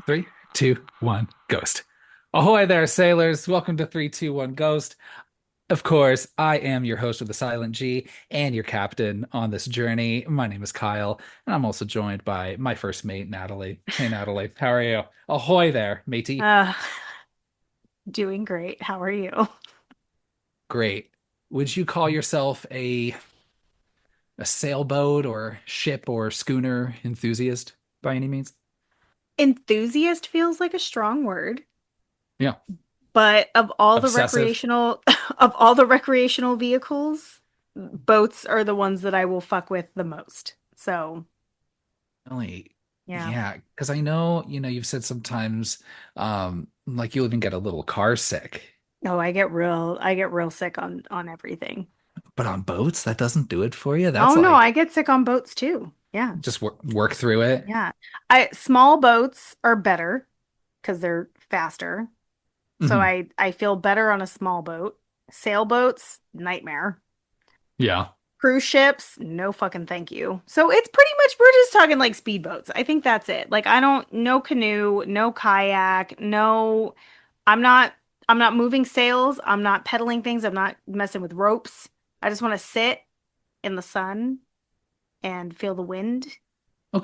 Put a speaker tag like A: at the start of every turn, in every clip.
A: Three, two, one, ghost. Ahoy there, sailors. Welcome to 321 Ghost. Of course, I am your host with the Silent G and your captain on this journey. My name is Kyle, and I'm also joined by my first mate, Natalie. Hey, Natalie, how are you? Ahoy there, matey.
B: Uh, doing great. How are you?
A: Great. Would you call yourself a sailboat or ship or schooner enthusiast by any means?
B: Enthusiast feels like a strong word,
A: Yeah.
B: but of all the
A: Obsessive?
B: recreational of all the recreational vehicles, boats are the ones that I will fuck with the most. So,
A: Really?
B: yeah.
A: Yeah, because I know, you've said sometimes, like you'll even get a little car sick,
B: No, I get real sick on everything.
A: but on boats, that doesn't do it for you.
B: Oh
A: That's
B: no, I
A: like
B: get sick on boats too. Yeah.
A: just work through it.
B: Yeah. I small boats are better because they're faster. So
A: Hmm.
B: I feel better on a small boat. Sailboats, nightmare.
A: Yeah.
B: Cruise ships, no fucking thank you. So it's pretty much we're just talking like speedboats. I think that's it. Like I don't no canoe, no kayak, no I'm not I'm not moving sails, I'm not pedaling things, I'm not messing with ropes. I just want to sit in the sun and feel the wind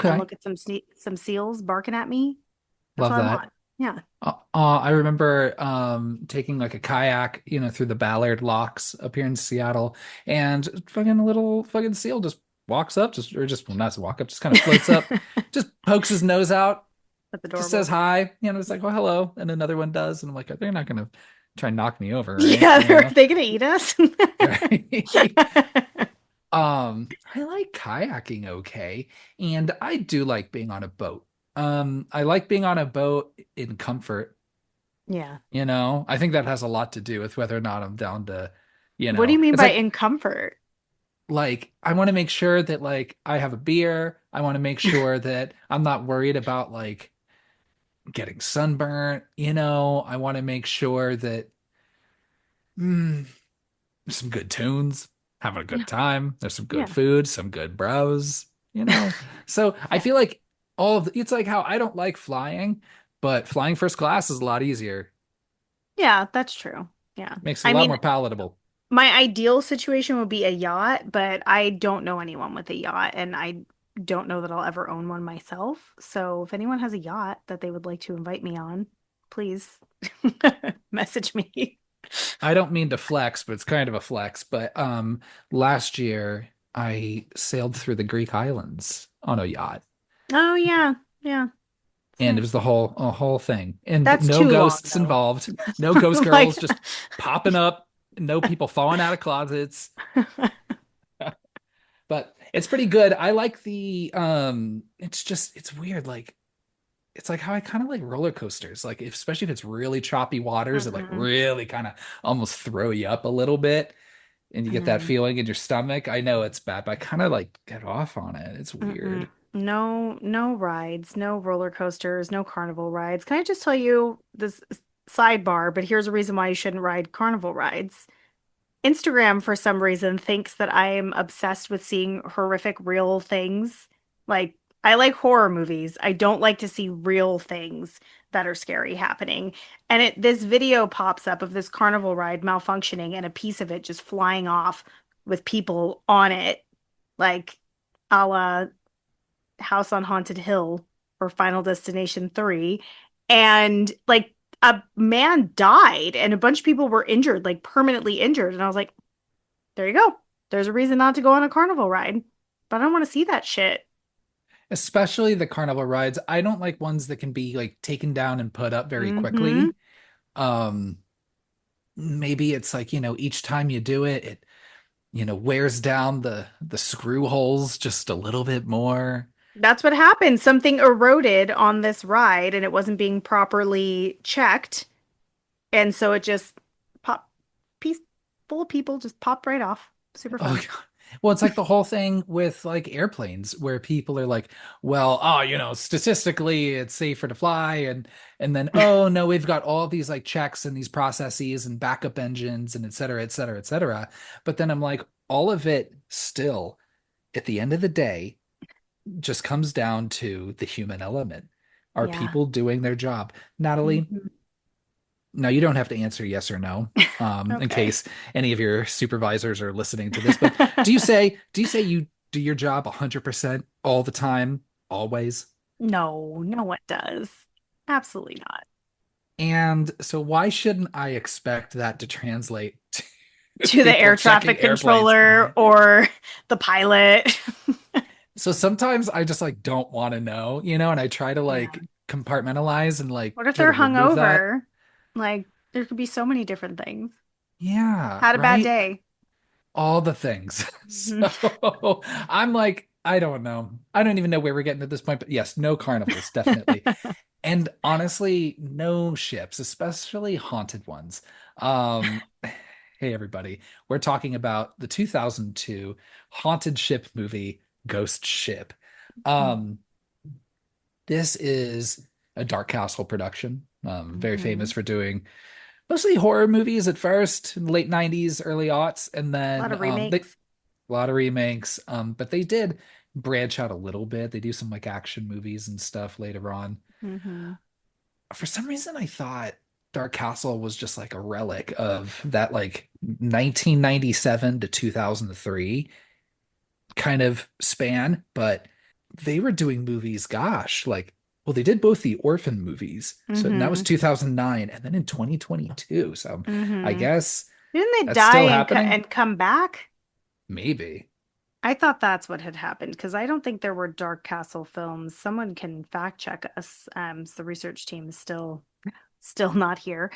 B: and
A: Okay.
B: look at some seals barking at me. That's
A: Love
B: what I
A: that.
B: want. Yeah.
A: I remember taking like a kayak, through the Ballard locks up here in Seattle, and fucking a little fucking seal just walks up, well, not just walk up, just kind of floats up, just pokes his nose out,
B: That's
A: just says
B: adorable.
A: hi. It's like, well, hello, and another one does, and I'm like, they're not gonna try and knock me over, right?
B: Yeah, are they gonna eat us?
A: Right? I like kayaking okay, and I do like being on a boat. I like being on a boat in comfort.
B: Yeah.
A: I think that has a lot to do with whether or not I'm down to,
B: What do you mean
A: it's
B: by
A: like
B: in comfort?
A: I want to make sure that like I have a beer. I want to make sure that I'm not worried about like getting sunburnt. I want to make sure that mm, there's some good tunes, having a
B: Yeah.
A: good time. There's some good
B: Yeah.
A: food, some good bros, you know. So I
B: Yeah.
A: feel like it's like how I don't like flying, but flying first class is a lot easier.
B: Yeah, that's true. Yeah.
A: Makes it a
B: I
A: lot
B: mean,
A: more palatable.
B: my ideal situation would be a yacht, but I don't know anyone with a yacht, and I don't know that I'll ever own one myself. So if anyone has a yacht that they would like to invite me on, please message me.
A: I don't mean to flex, but it's kind of a flex. But last year I sailed through the Greek islands on a yacht,
B: Oh yeah. Yeah. It's
A: and it was
B: nice.
A: the whole thing. And
B: That's
A: no
B: too long
A: ghosts
B: though.
A: involved, no ghost
B: Like
A: girls just popping up, no people falling out of closets. But it's pretty good. I like it's weird, like it's like how I kind of like roller coasters. Like especially if it's really choppy waters, it like
B: Mm-mm,
A: really kind of almost throw you up a little bit. And you get that
B: mm-mm,
A: feeling in your stomach. I know it's bad, but I kind of like get off on it. It's
B: mm-mm.
A: weird.
B: No, no rides, no roller coasters, no carnival rides. Can I just tell you this sidebar? But here's a reason why you shouldn't ride carnival rides. Instagram, for some reason, thinks that I am obsessed with seeing horrific real things. Like, I like horror movies. I don't like to see real things that are scary happening. And this video pops up of this carnival ride malfunctioning and a piece of it just flying off with people on it, like a la House on Haunted Hill or Final Destination 3. And like a man died and a bunch of people were injured, like permanently injured. And I was like, there you go. There's a reason not to go on a carnival ride. But I don't want to see that shit.
A: Especially the carnival rides. I don't like ones that can be like taken down and put up very
B: Mm-hmm.
A: quickly. Um, Maybe it's like, each time you do it, it, wears down the screw holes just a little bit more.
B: That's what happened. Something eroded on this ride and it wasn't being properly checked. And so it just popped, piece full of people just popped right off. Super
A: Oh,
B: fun.
A: God. Well, it's like the whole thing with like airplanes where people are like, well, oh, statistically it's safer to fly and then oh no, we've got all these like checks and these processes and backup engines and et cetera, et cetera, et cetera. But then I'm like, all of it still at the end of the day just comes down to the human element. Are
B: Yeah.
A: people doing their job? Natalie,
B: Mhm.
A: now you don't have to answer yes or no, in
B: Okay.
A: case any of your supervisors are listening to this, but do you say you do your job 100% all the time, always?
B: No, no one does. Absolutely not.
A: And so why shouldn't I expect that to translate to
B: To the
A: people
B: air
A: checking
B: traffic
A: airplanes?
B: controller or the pilot.
A: So sometimes I just like don't want to know, and I try to
B: Yeah.
A: like compartmentalize and like
B: What if
A: try
B: they're
A: to remove that.
B: hungover? Like, there could be so many different things.
A: Yeah,
B: Had a bad
A: right?
B: day.
A: All the things.
B: Mhm.
A: So I'm like, I don't know. I don't even know where we're getting at this point, but yes, no carnivals, definitely. And honestly, no ships, especially haunted ones. Um, hey everybody, we're talking about the 2002 haunted ship movie Ghost Ship. Um, this is a Dark Castle production, very famous
B: Mhm.
A: for doing mostly horror movies at first, in the late 90s, early aughts, and
B: A lot
A: then
B: of
A: they
B: remakes.
A: a lot of remakes. But they did branch out a little bit. They do some like action movies and stuff later on.
B: Hmm.
A: For some reason, I thought Dark Castle was just like a relic of that like 1997 to 2003 kind of span, but they were doing movies, gosh, like, well, they did both the Orphan movies. So and that was
B: Hmm.
A: 2009 and then in 2022. So I
B: Hmm.
A: guess
B: Didn't they
A: that's
B: die
A: still
B: and
A: happening.
B: come back?
A: Maybe.
B: I thought that's what had happened because I don't think there were Dark Castle films. Someone can fact check us. The research team is still not here.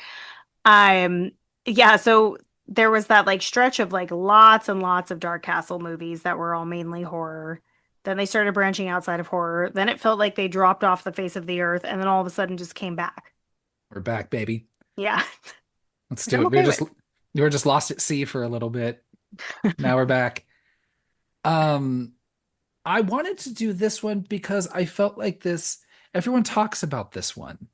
B: Um, yeah, so there was that like stretch of like lots and lots of Dark Castle movies that were all mainly horror. Then they started branching outside of horror. Then it felt like they dropped off the face of the earth and then all of a sudden just came back.
A: We're back, baby.
B: Yeah,
A: Let's
B: which
A: do
B: I'm
A: it.
B: okay with.
A: We were just lost at sea for a little bit. Now we're back. Um, I wanted to do this one because I felt like this, everyone talks about this one,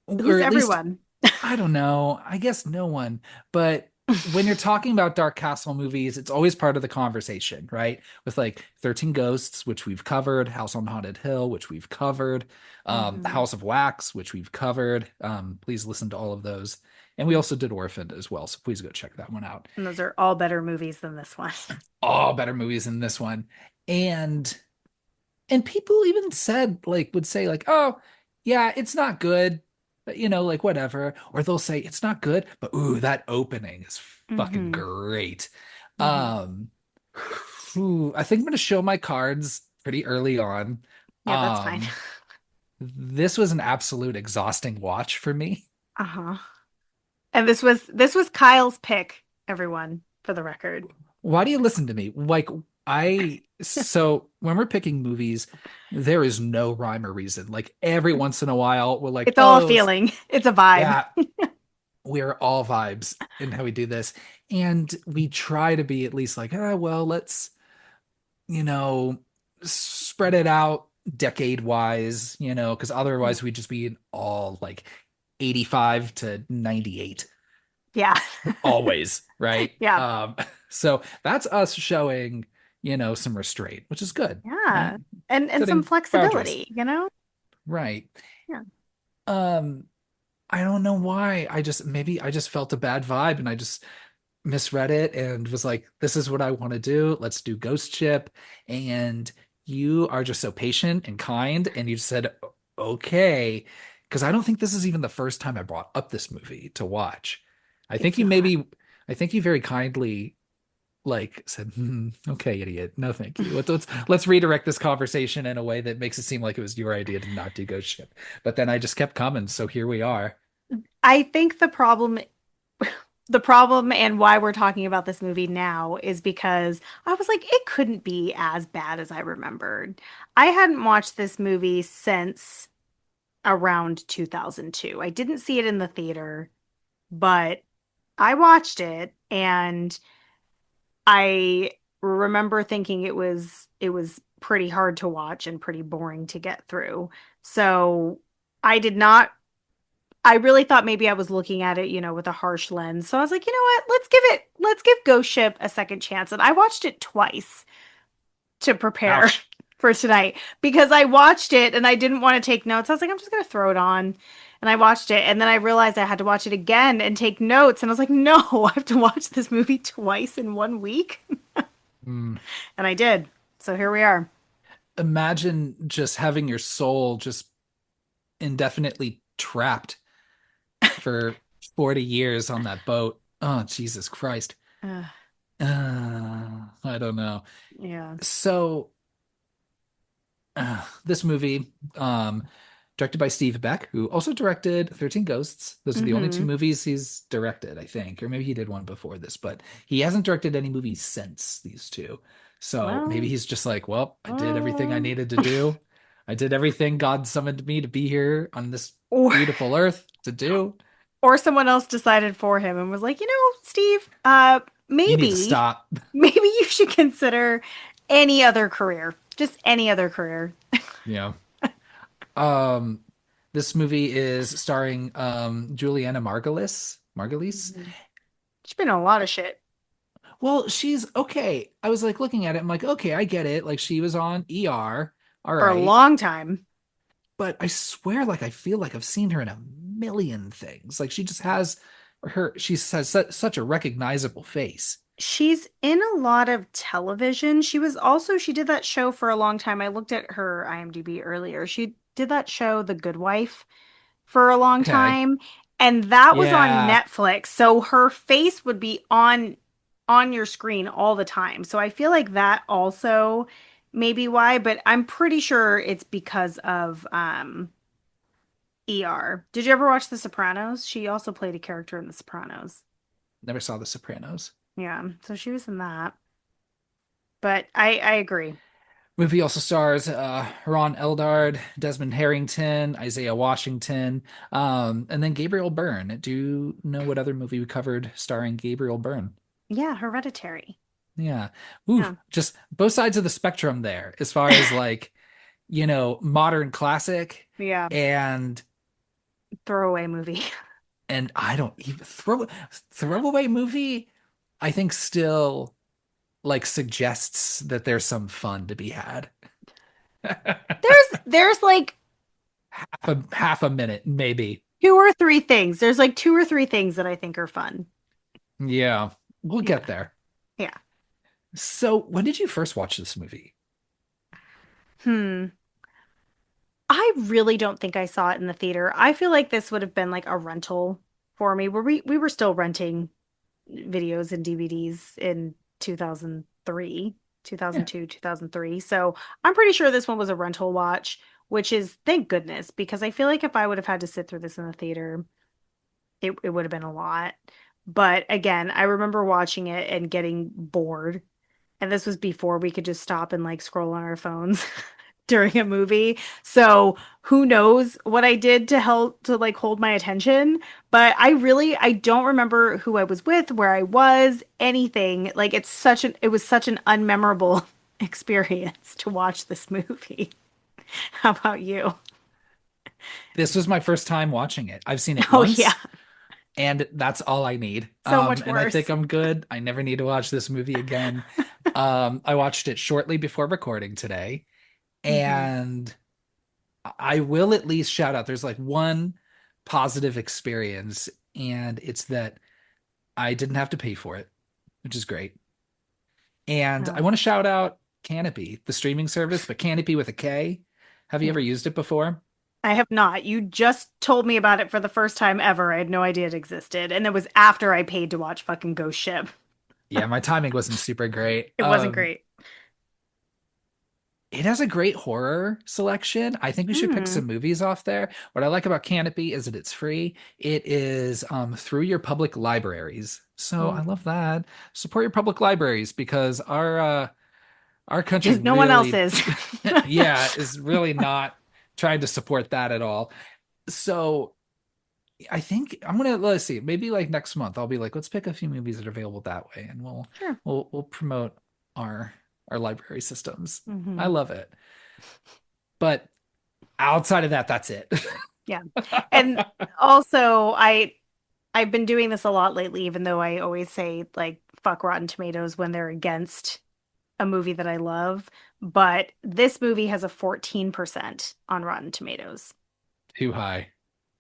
A: or
B: Who's
A: at least
B: everyone?
A: I don't know. I guess no one. But when you're talking about Dark Castle movies, it's always part of the conversation, right? With like 13 Ghosts, which we've covered, House on Haunted Hill, which we've covered,
B: Hmm.
A: House of Wax, which we've covered. Please listen to all of those. And we also did Orphaned as well, so please go check that one out.
B: And those are all better movies than this one.
A: All better movies than this one. And people even said like would say like, "Oh, yeah, it's not good." But like whatever. Or they'll say it's not good, but ooh, that opening is fucking
B: Hmm.
A: great.
B: Hmm.
A: Um I think I'm gonna show my cards pretty early on.
B: Yeah, that's fine.
A: Um this was an absolute exhausting watch for me.
B: Uh-huh. And this was Kyle's pick, everyone, for the record.
A: Why do you listen to me? Like so when we're picking movies, there is no rhyme or reason. Like every once in a while, we're like,
B: It's all a
A: oh,
B: feeling. It's a vibe.
A: yeah, we're all vibes in how we do this. And we try to be at least like, well, let's, you know, spread it out decade wise, because otherwise we'd just be in all like 85 to 98
B: Yeah.
A: always, right?
B: Yeah.
A: So that's us showing, some restraint, which is good, right?
B: Yeah. And some
A: Setting boundaries,
B: flexibility, you know?
A: right?
B: Yeah.
A: Um, I don't know why. Maybe I just felt a bad vibe and I just misread it and was like, this is what I want to do. Let's do Ghost Ship. And you are just so patient and kind. And you said, okay. Because I don't think this is even the first time I brought up this movie to watch. I think
B: It's
A: you
B: not.
A: maybe, I think you very kindly like said, okay, idiot. No, thank you. Let's redirect this conversation in a way that makes it seem like it was your idea to not do Ghost Ship. But then I just kept coming. So here we are.
B: I think the problem and why we're talking about this movie now is because I was like, it couldn't be as bad as I remembered. I hadn't watched this movie since around 2002. I didn't see it in the theater, but I watched it and I remember thinking it was pretty hard to watch and pretty boring to get through. So I did not I really thought maybe I was looking at it, with a harsh lens. So I was like, you know what? Let's give Ghost Ship a second chance. And I watched it twice to prepare
A: Ouch.
B: for tonight because I watched it and I didn't want to take notes. I was like, I'm just gonna throw it on. And I watched it and then I realized I had to watch it again and take notes. And I was like, no, I have to watch this movie twice in 1 week.
A: Mm.
B: And I did. So here we are.
A: Imagine just having your soul just indefinitely trapped for 40 years on that boat. Oh, Jesus Christ.
B: Uh,
A: I don't know.
B: yeah.
A: So, this movie, directed by Steve Beck, who also directed 13 Ghosts. Those are the only two
B: Hmm.
A: movies he's directed, I think, or maybe he did one before this, but he hasn't directed any movies since these two. So maybe
B: Well,
A: he's just like, well, I did everything I
B: uh,
A: needed to do. I did everything God summoned me to be here on this
B: or
A: beautiful earth to do.
B: or someone else decided for him and was like, Steve,
A: You need to
B: maybe,
A: stop.
B: maybe you should consider any other career. Just any other career.
A: Yeah. Um, this movie is starring Juliana Margulies.
B: Mhm. She's been in a lot of shit
A: Well, she's okay. I was like looking at it, I'm like, okay, I get it. Like she was on ER. All
B: for a
A: right.
B: long time.
A: But I swear, like I feel like I've seen her in a million things. Like she just has she has such a recognizable face.
B: She's in a lot of television. She did that show for a long time. I looked at her IMDb earlier. She did that show, The Good Wife, for a long
A: Okay.
B: time, and that was on
A: Yeah.
B: Netflix. So her face would be on your screen all the time. So I feel like that also may be why, but I'm pretty sure it's because of ER. Did you ever watch The Sopranos? She also played a character in The Sopranos.
A: Never saw The Sopranos.
B: Yeah, so she was in that. But I agree.
A: Movie also stars Ron Eldard, Desmond Harrington, Isaiah Washington, and then Gabriel Byrne. Do you know what other movie we covered starring Gabriel Byrne?
B: Yeah, Hereditary.
A: Yeah. Ooh,
B: Yeah.
A: just both sides of the spectrum there, as far as like, modern classic
B: Yeah.
A: and
B: Throwaway movie.
A: I don't even throwaway movie, I think still like suggests that there's some fun to be had.
B: There's like
A: Half a minute, maybe.
B: two or three things. There's like two or three things that I think are fun.
A: Yeah, we'll get
B: Yeah.
A: there.
B: Yeah.
A: So, when did you first watch this movie?
B: Hmm. I really don't think I saw it in the theater. I feel like this would have been like a rental for me, where we were still renting videos and DVDs in 2003,
A: Yeah,
B: 2002, 2003. So I'm pretty sure this one was a rental watch, which is thank goodness, because I feel like if I would have had to sit through this in the theater, it would have been a lot. But again, I remember watching it and getting bored. And this was before we could just stop and like scroll on our phones during a movie. So who knows what I did to help to like hold my attention. But I don't remember who I was with, where I was, anything. Like it was such an unmemorable experience to watch this movie. How about you?
A: this was my first time watching it. I've seen it
B: Oh yeah,
A: once, and that's all I need.
B: so much
A: And I think
B: worse.
A: I'm good. I never need to watch this movie again. I watched it shortly before recording today,
B: Hmm.
A: and I will at least shout out there's like one positive experience, and it's that I didn't have to pay for it, which is great. And I
B: Oh,
A: want to shout out Canopy, the streaming service, but Canopy with a K. Have you ever
B: yeah.
A: used it before?
B: I have not. You just told me about it for the first time ever. I had no idea it existed. And it was after I paid to watch fucking Ghost Ship.
A: Yeah, my timing wasn't super great.
B: It wasn't great.
A: It has a great horror selection. I think we should pick
B: Hmm.
A: some movies off there. What I like about Canopy is that it's free. It is through your public libraries. So I
B: Mm.
A: love that. Support your public libraries because our country
B: Because no one else
A: really
B: is.
A: yeah, is really not trying to support that at all. So I think I'm gonna let's see, maybe like next month I'll be like, let's pick a few movies that are available that way and
B: Sure.
A: we'll promote our our library systems. I
B: Hmm.
A: love it. But outside of that, that's it.
B: Yeah. And also, I've been doing this a lot lately, even though I always say like fuck Rotten Tomatoes when they're against a movie that I love, but this movie has a 14% on Rotten Tomatoes,
A: Too high.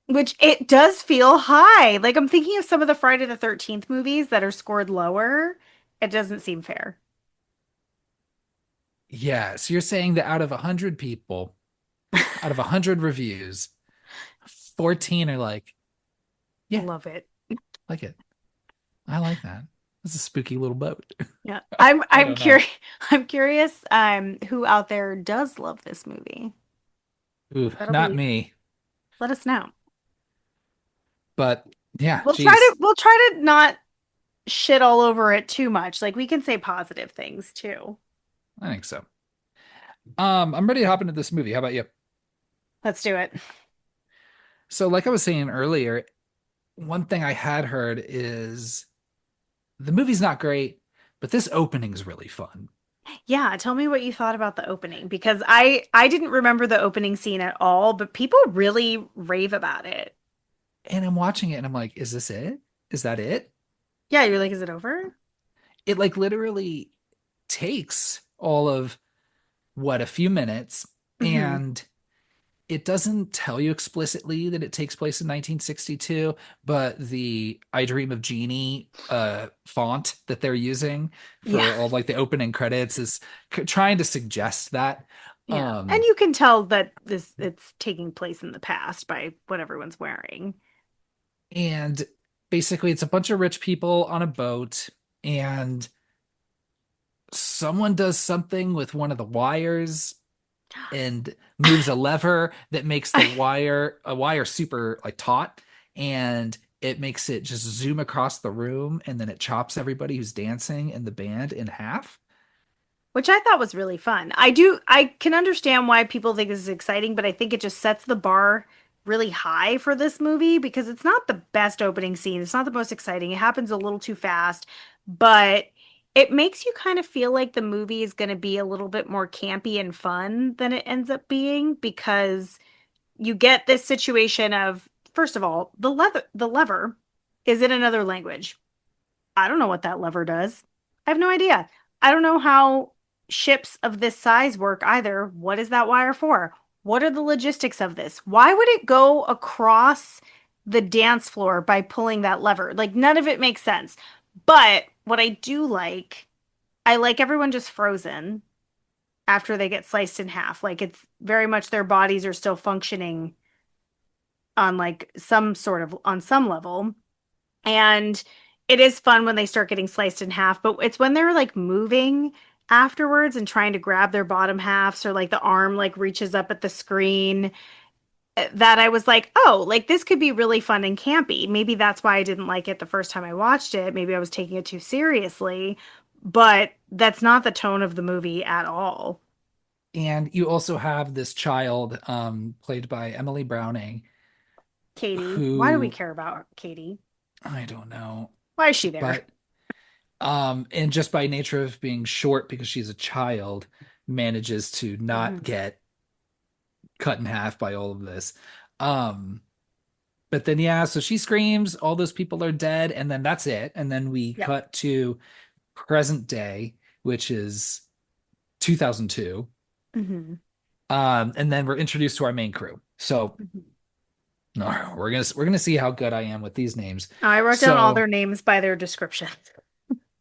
B: which it does feel high. Like I'm thinking of some of the Friday the 13th movies that are scored lower. It doesn't seem fair.
A: Yeah, so you're saying that out of 100 people, out of 100 reviews, 14 are like, yeah,
B: Love it.
A: like it. I like that. It's a spooky little boat.
B: Yeah.
A: I
B: I'm
A: don't know.
B: curious I'm curious who out there does love this movie.
A: Ooh,
B: That'll
A: not
B: be
A: me.
B: Let us know.
A: But yeah, geez,
B: We'll try to not shit all over it too much. Like we can say positive things too.
A: I think so. I'm ready to hop into this movie. How about you?
B: Let's do it.
A: So, like I was saying earlier, one thing I had heard is the movie's not great, but this opening's really fun.
B: Yeah, tell me what you thought about the opening because I didn't remember the opening scene at all, but people really rave about it.
A: And I'm watching it and I'm like, is this it? Is that it?
B: Yeah, you're like, is it over?
A: It like literally takes all of what, a few minutes,
B: Hmm.
A: and it doesn't tell you explicitly that it takes place in 1962, but the I Dream of Jeannie font that they're using
B: Yeah.
A: for all like the opening credits is trying to suggest that.
B: Yeah. And
A: Um,
B: you can tell that this it's taking place in the past by what everyone's wearing.
A: and basically, it's a bunch of rich people on a boat, and someone does something with one of the wires and moves a lever that makes a wire super like taut, and it makes it just zoom across the room, and then it chops everybody who's dancing in the band in half.
B: Which I thought was really fun. I can understand why people think this is exciting, but I think it just sets the bar really high for this movie because it's not the best opening scene. It's not the most exciting. It happens a little too fast, but it makes you kind of feel like the movie is going to be a little bit more campy and fun than it ends up being because you get this situation of, first of all, the lever is in another language. I don't know what that lever does. I have no idea. I don't know how ships of this size work either. What is that wire for? What are the logistics of this? Why would it go across the dance floor by pulling that lever? Like, none of it makes sense. But what I do like, I like everyone just frozen after they get sliced in half. Like, it's very much their bodies are still functioning on like some sort of, on some level. And it is fun when they start getting sliced in half, but it's when they're like moving afterwards and trying to grab their bottom halves or like the arm like reaches up at the screen that I was like, oh, like this could be really fun and campy. Maybe that's why I didn't like it the first time I watched it. Maybe I was taking it too seriously, but that's not the tone of the movie at all.
A: And you also have this child, played by Emily Browning,
B: Katie, why do we
A: who
B: care about Katie?
A: I don't know,
B: Why is she there?
A: but and just by nature of being short because she's a child, manages to not
B: Mhm.
A: get cut in half by all of this. Um, but then yeah, so she screams, all those people are dead, and then that's it. And then we
B: Yep.
A: cut to present day, which is 2002.
B: Hmm.
A: And then we're introduced to our main crew. So we're gonna see how good I am with these names.
B: I wrote down all
A: So
B: their names by their description.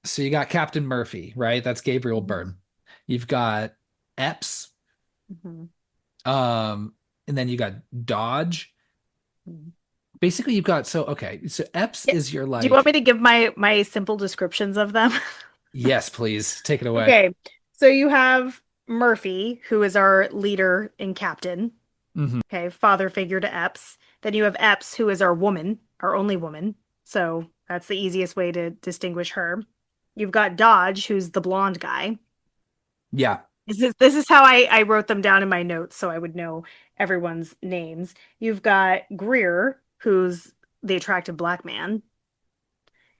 A: so you got Captain Murphy, right? That's Gabriel
B: Mhm.
A: Byrne. You've got Epps,
B: Mhm.
A: um, and then you got Dodge.
B: Mhm.
A: Basically, you've got so okay. So Epps
B: Yeah.
A: is your
B: Do you want me
A: like,
B: to give my simple descriptions of them?
A: yes, please take it away.
B: Okay. So you have Murphy, who is our leader and captain.
A: Hmm.
B: Okay, father figure to Epps. Then you have Epps, who is our woman, our only woman. So that's the easiest way to distinguish her. You've got Dodge, who's the blonde guy.
A: Yeah,
B: This is how I wrote them down in my notes so I would know everyone's names. You've got Greer, who's the attractive black man.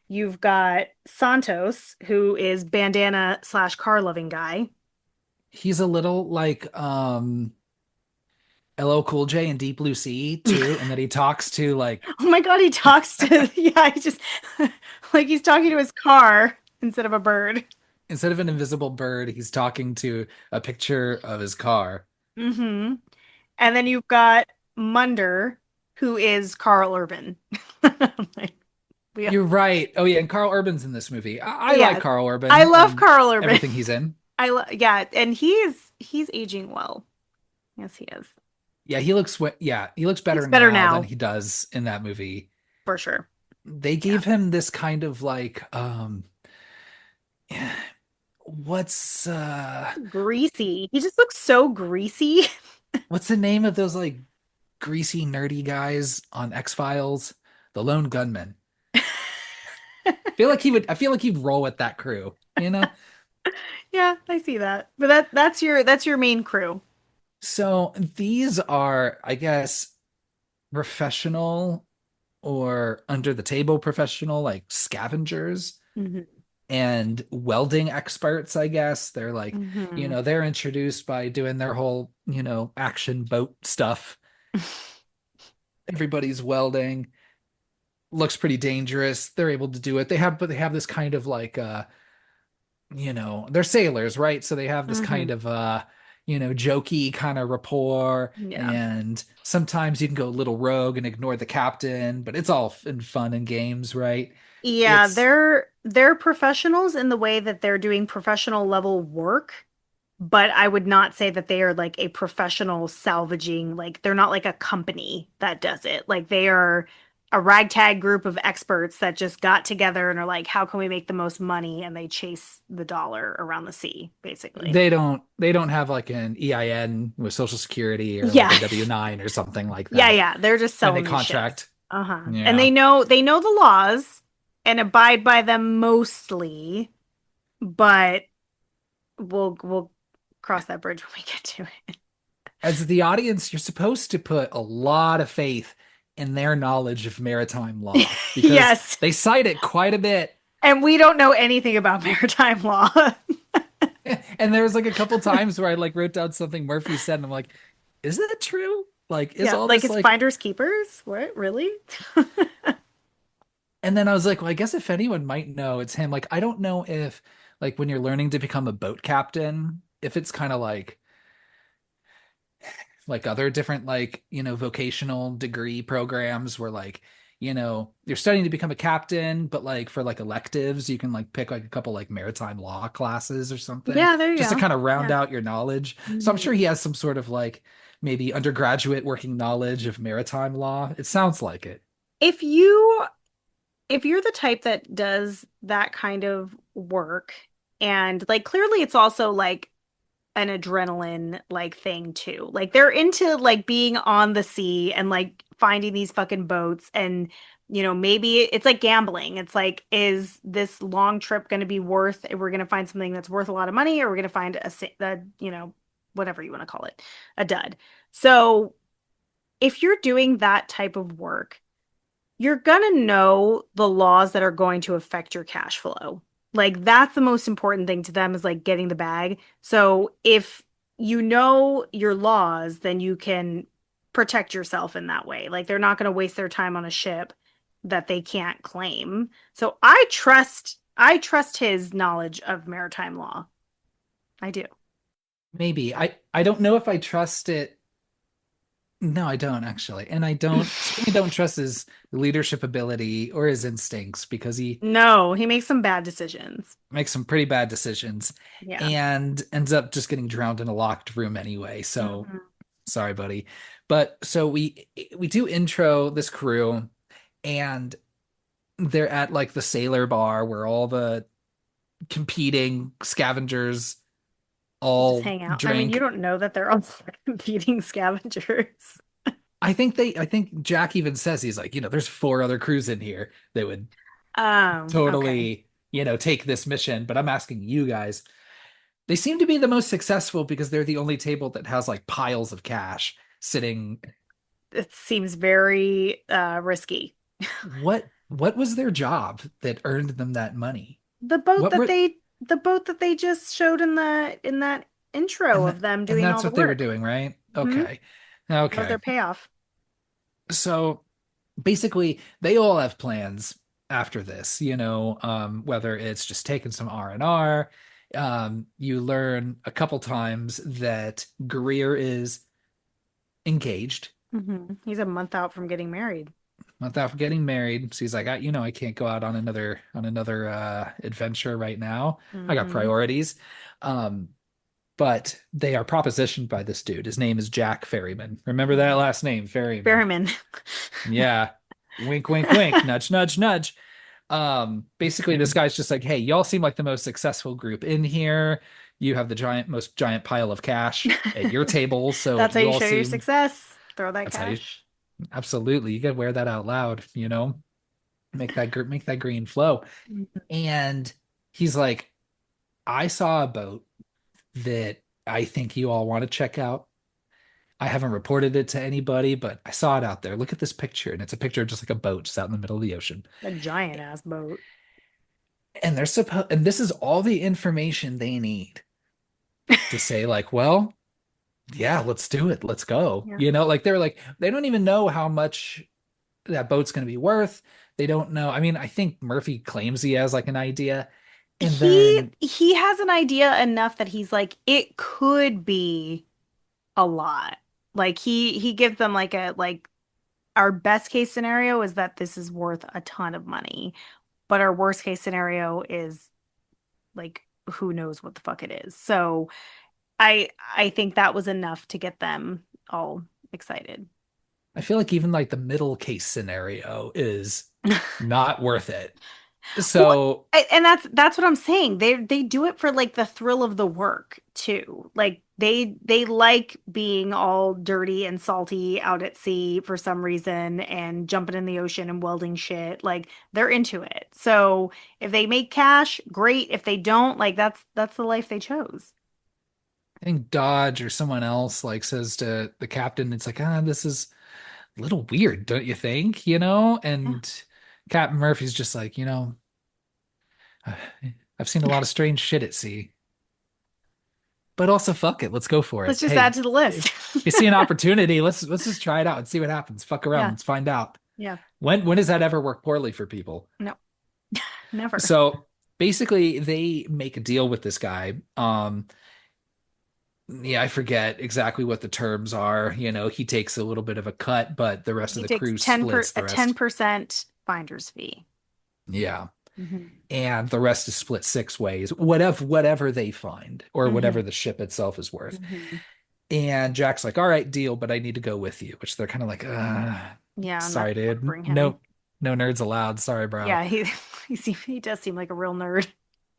B: You've got Santos, who is bandana slash car loving guy.
A: he's a little like LL Cool J and Deep Blue Sea too, and that he talks to like
B: Oh my God, he talks to, yeah, he just like he's talking to his car instead of a bird.
A: instead of an invisible bird, he's talking to a picture of his car.
B: Hmm. And then you've got Munder, who is Carl Urban. Like, we,
A: You're right. Oh yeah, and Carl Urban's in this movie. I like
B: yeah,
A: Carl
B: I
A: Urban
B: love
A: and
B: Carl Urban.
A: everything he's in.
B: Yeah, and he's aging well. Yes, he is.
A: Yeah, he looks
B: He's
A: better
B: better
A: now than
B: now,
A: he does in that movie.
B: for sure.
A: They
B: Yeah.
A: gave him this kind of like what's
B: Greasy. He just looks so greasy.
A: what's the name of those like greasy nerdy guys on X-Files? The Lone Gunman. I feel like he'd roll with that crew, you know?
B: Yeah, I see that. But that's your main crew.
A: So these are, I guess, professional or under the table professional, like scavengers
B: Hmm.
A: and welding experts, I guess. They're like,
B: Hmm.
A: they're introduced by doing their whole, action boat stuff. Everybody's welding, looks pretty dangerous. They're able to do it. But they have this kind of like they're sailors, right? So they have this kind
B: Hmm.
A: of jokey kind of rapport,
B: Yeah.
A: and sometimes you can go a little rogue and ignore the captain, but it's all in fun and games, right?
B: Yeah,
A: It's
B: they're professionals in the way that they're doing professional level work, but I would not say that they are like a professional salvaging, like they're not like a company that does it. Like they are a ragtag group of experts that just got together and are like, how can we make the most money? And they chase the dollar around the sea, basically.
A: they don't have like an EIN with Social Security or like
B: Yeah.
A: a W-9 or something like
B: Yeah,
A: that.
B: yeah. They're just
A: And they
B: selling these ships.
A: contract.
B: Uh-huh. And
A: Yeah.
B: they know the laws and abide by them mostly, but we'll cross that bridge when we get to it.
A: As the audience, you're supposed to put a lot of faith in their knowledge of maritime law because
B: Yes.
A: they cite it quite a bit.
B: And we don't know anything about maritime law.
A: And there was like a couple times where I like wrote down something Murphy said, and I'm like, is that true? Like, is
B: Yeah,
A: all
B: like
A: this
B: it's
A: like,
B: finders keepers? What, really?
A: and then I was like, well, I guess if anyone might know, it's him. Like, I don't know if like when you're learning to become a boat captain, if it's kind of like other different like vocational degree programs where like you're studying to become a captain, but like for like electives you can like pick like a couple like maritime law classes or something
B: Yeah, there you
A: just to
B: go.
A: kind of round
B: Yeah.
A: out your knowledge. So I'm
B: Mhm.
A: sure he has some sort of like maybe undergraduate working knowledge of maritime law. It sounds like it.
B: If you if you're the type that does that kind of work and like clearly it's also like an adrenaline like thing too. Like they're into like being on the sea and like finding these fucking boats and maybe it's like gambling. It's like is this long trip going to be worth we're going to find something that's worth a lot of money or we're going to find whatever you want to call it, a dud. So, if you're doing that type of work, you're gonna know the laws that are going to affect your cash flow. Like that's the most important thing to them is like getting the bag. So if you know your laws, then you can protect yourself in that way. Like they're not going to waste their time on a ship that they can't claim. So I trust his knowledge of maritime law. I do.
A: Maybe I don't know if I trust it. No, I don't actually. And I don't certainly don't trust his leadership ability or his instincts because he
B: No, he makes some bad decisions.
A: makes some pretty bad decisions
B: Yeah.
A: and ends up just getting drowned in a locked room anyway. So
B: Hmm.
A: sorry, buddy. But so we do intro this crew and they're at like the sailor bar where all the competing scavengers
B: Just
A: all
B: hang out. I mean, you
A: drink.
B: don't know that they're all competing scavengers.
A: I think Jack even says he's like, there's four other crews in here that would
B: Okay.
A: totally, take this mission, but I'm asking you guys. They seem to be the most successful because they're the only table that has like piles of cash sitting.
B: It seems very risky.
A: What was their job that earned them that money? What were
B: The boat that they just showed in that intro
A: and
B: of them
A: and
B: doing all
A: that's
B: the
A: what they were
B: work.
A: doing, right?
B: Hmm.
A: Okay.
B: That was
A: Okay.
B: their payoff.
A: So basically they all have plans after this, whether it's just taking some R&R, You learn a couple times that Greer is engaged,
B: He's a month out from getting married.
A: without getting married. So he's like, I can't go out on another adventure right now. I got
B: Hmm.
A: priorities. Um, but they are propositioned by this dude. His name is Jack Ferryman. Remember that last name, Ferryman.
B: Berryman.
A: Yeah. Wink, wink, wink. Nudge, nudge, nudge. Basically, this guy's just like, hey, y'all seem like the most successful group in here. You have the most giant pile of cash at your table, so
B: That's how
A: you
B: you
A: all
B: show your
A: seem
B: success. Throw that
A: that's how you
B: cash.
A: absolutely you gotta wear that out loud, make that green flow.
B: Mhm.
A: And he's like, I saw a boat that I think you all want to check out. I haven't reported it to anybody, but I saw it out there. Look at this picture, and it's a picture of just like a boat just out in the middle of the ocean.
B: A giant ass boat.
A: And this is all the information they need to say, like, well, yeah, let's do it. Let's go.
B: Yeah.
A: Like they're like, they don't even know how much that boat's going to be worth. They don't know. I mean, I think Murphy claims he has like an idea. And then
B: He has an idea enough that he's like, it could be a lot. Like he gives them like our best case scenario is that this is worth a ton of money, but our worst case scenario is like who knows what the fuck it is. So I think that was enough to get them all excited.
A: I feel like even like the middle case scenario is not worth it.
B: Well,
A: So
B: and that's what I'm saying. They do it for like the thrill of the work too. Like they like being all dirty and salty out at sea for some reason and jumping in the ocean and welding shit. Like they're into it. So if they make cash, great. If they don't, like that's the life they chose.
A: I think Dodge or someone else like says to the captain, it's like, this is a little weird, don't you think?
B: Yeah.
A: And Captain Murphy's just like, I've seen a lot of strange shit at sea, but also fuck it, let's go for
B: Let's
A: it.
B: just add
A: Hey,
B: to the list.
A: if you see an opportunity, let's just try it out and see what happens. Fuck around,
B: Yeah.
A: let's find out.
B: Yeah.
A: When does that ever work poorly for people?
B: No, never.
A: So basically, they make a deal with this guy. Yeah, I forget exactly what the terms are. He takes a little bit of a cut, but the rest of
B: He
A: the
B: takes
A: crew splits
B: a
A: the rest.
B: 10% finder's fee.
A: Yeah.
B: Hmm.
A: And the rest is split six ways, whatever they find, or whatever
B: Hmm.
A: the ship itself is worth.
B: Hmm.
A: And Jack's like, all right, deal, but I need to go with you, which they're kind of like,
B: Yeah, I'm not
A: sorry,
B: gonna want to
A: dude.
B: bring him.
A: No, no nerds allowed. Sorry, bro.
B: Yeah, he does seem like a real nerd.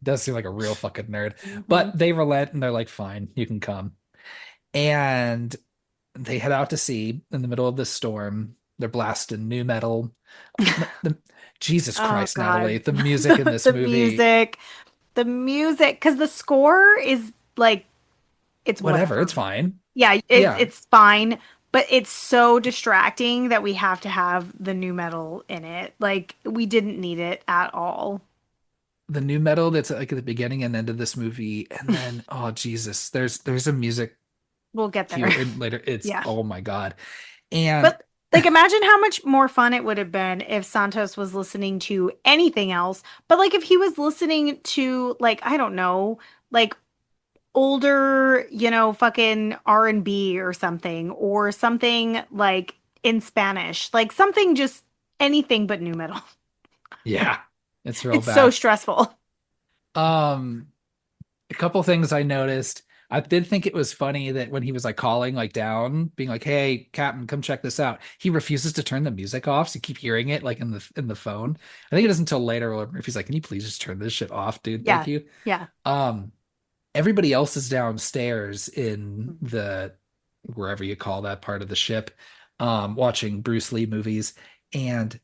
A: Does seem like a real fucking nerd.
B: Hmm.
A: But they relent and they're like, fine, you can come. And they head out to sea in the middle of this storm. They're blasting new metal. The, Jesus
B: Oh
A: Christ, Natalie,
B: God.
A: the music in this
B: The
A: movie,
B: music, because the score is like it's
A: whatever, it's
B: whatever.
A: fine.
B: Yeah,
A: Yeah,
B: it's fine, but it's so distracting that we have to have the new metal in it. Like we didn't need it at all.
A: the new metal that's like at the beginning and end of this movie, and then oh Jesus, there's a music
B: We'll get
A: cue
B: there.
A: in later. It's
B: Yeah.
A: oh my God. And
B: But like imagine how much more fun it would have been if Santos was listening to anything else. But like if he was listening to like I don't know, like older, fucking R&B or something like in Spanish. Like something just anything but new metal.
A: yeah, it's real
B: It's so
A: bad.
B: stressful.
A: Um, a couple things I noticed. I did think it was funny that when he was like calling like down, being like, "Hey, Captain, come check this out." He refuses to turn the music off, so you keep hearing it like in the phone. I think it isn't until later if he's like, "Can you please just turn this shit off, dude? Thank
B: Yeah.
A: you."
B: Yeah.
A: Um, Everybody else is downstairs in
B: Mhm.
A: the wherever you call that part of the ship, watching Bruce Lee movies. And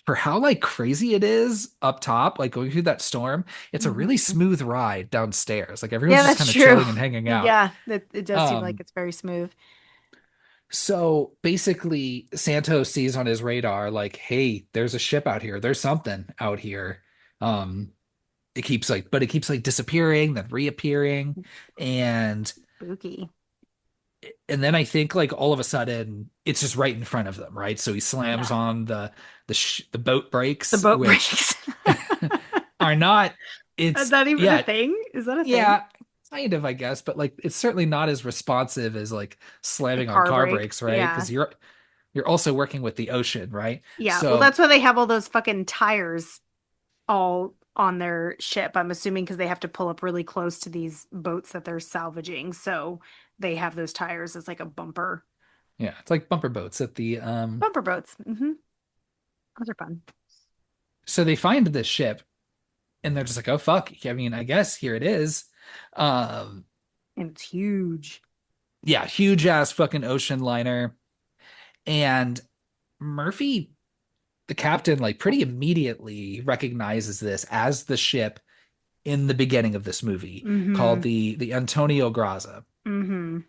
A: for how like crazy it is up top, like going through that storm, it's a really
B: Mhm.
A: smooth ride downstairs. Like everyone's
B: Yeah,
A: just
B: that's
A: kind of
B: true.
A: chilling and hanging out.
B: Yeah, it does seem like
A: Um,
B: it's very smooth.
A: so basically Santos sees on his radar, like, hey, there's a ship out here. There's something out here. Um, it keeps like disappearing, then reappearing. And
B: Spooky.
A: then I think like all of a sudden it's just right in front of them, right? So he slams
B: Yeah.
A: on the boat
B: The
A: brakes,
B: boat
A: which
B: breaks.
A: are not.
B: Is
A: It's
B: that even a
A: yeah,
B: thing? Is that a thing?
A: yeah, kind of, I guess, but like it's certainly not as responsive as like
B: A
A: slamming on
B: car
A: car
B: brake?
A: brakes, right?
B: Yeah.
A: Because you're also working with the ocean, right?
B: Yeah. Well,
A: So
B: that's why they have all those fucking tires all on their ship. I'm assuming because they have to pull up really close to these boats that they're salvaging. So they have those tires as like a
A: yeah, it's like bumper boats at the
B: bumper boats. Those are fun.
A: so they find this ship and they're just like, oh fuck. I mean, I guess here it is. Um
B: And it's huge.
A: yeah, huge ass fucking ocean liner. And Murphy, the captain, like pretty immediately recognizes this as the ship in the beginning of this movie called
B: Mm-hmm.
A: the Antonio Graza.
B: Mm-hmm.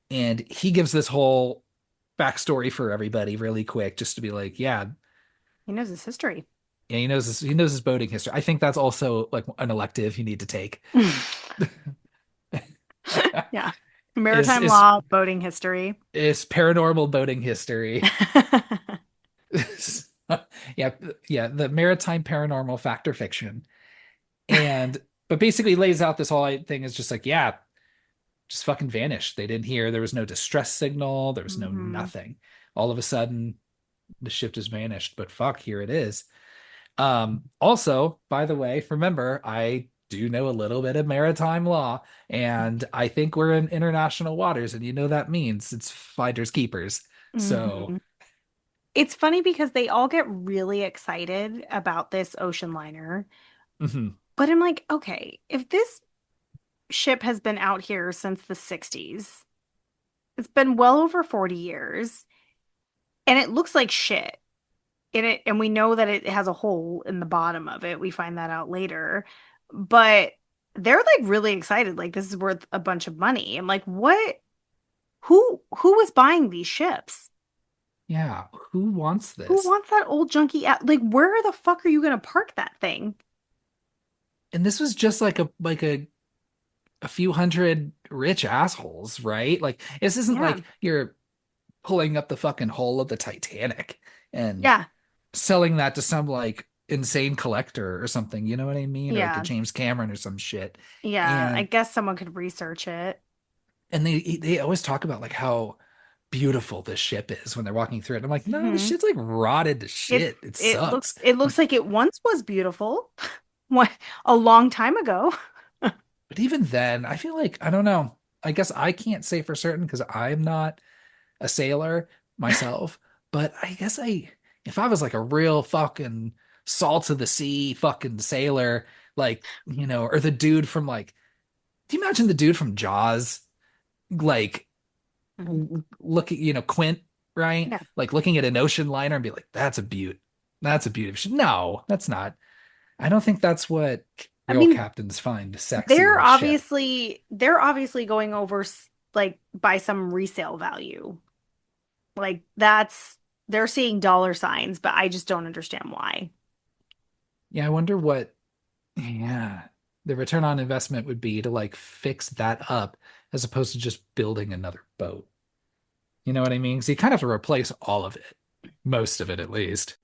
A: And he gives this whole backstory for everybody really quick, just to be like, yeah,
B: He knows his history.
A: yeah, he knows his boating history. I think that's also like an elective you need to take.
B: Yeah.
A: is
B: Maritime
A: is
B: law, boating history.
A: is paranormal boating history. Yeah, yeah, the maritime paranormal fact or fiction. And but basically lays out this whole thing is just like, yeah, just fucking vanished. They didn't hear. There was no distress signal. There was no
B: hmm
A: nothing. All of a sudden, the ship just vanished. But fuck, here it is. Also, by the way, remember, I do know a little bit of maritime law, and I think we're in international waters, and you know that means it's finders keepers. So,
B: hmm It's funny because they all get really excited about this ocean liner.
A: mhm.
B: But I'm like, okay, if this ship has been out here since the 60s, it's been well over 40 years, and it looks like shit. And we know that it has a hole in the bottom of it. We find that out later. But they're like really excited, like this is worth a bunch of money. I'm like, what? Who was buying these ships?
A: Yeah, who wants
B: Who
A: this?
B: wants that old junky like where the fuck are you gonna park that thing?
A: And this was just like a few hundred rich assholes, right? Like this isn't
B: Yeah.
A: like you're pulling up the fucking hull of the Titanic and
B: Yeah.
A: selling that to some like insane collector or something, you know what I mean? Or like a
B: Yeah.
A: James Cameron or some shit.
B: Yeah. I
A: And
B: guess someone could research it.
A: they always talk about like how beautiful this ship is when they're walking through it. And I'm like, no, this
B: hmm
A: shit's like rotted to
B: It
A: shit. It
B: it
A: sucks.
B: looks like it once was beautiful. What a long time ago.
A: But even then, I feel like I don't know. I guess I can't say for certain because I'm not a sailor myself, but I guess if I was like a real fucking salt of the sea fucking sailor, like, or the dude from like, do you imagine the dude from Jaws, like
B: Mhm.
A: looking, Quint, right?
B: Yeah.
A: Like looking at an ocean liner and be like, that's a beaut. That's a beauty. No, that's not. I don't think that's what
B: I
A: real
B: mean,
A: captains find sexy in a ship.
B: they're obviously going over like by some resale value. Like that's they're seeing dollar signs, but I just don't understand why.
A: Yeah, I wonder what Yeah. The return on investment would be to like fix that up as opposed to just building another boat. You know what I mean? So you kind of have to replace all of it, most of it at least.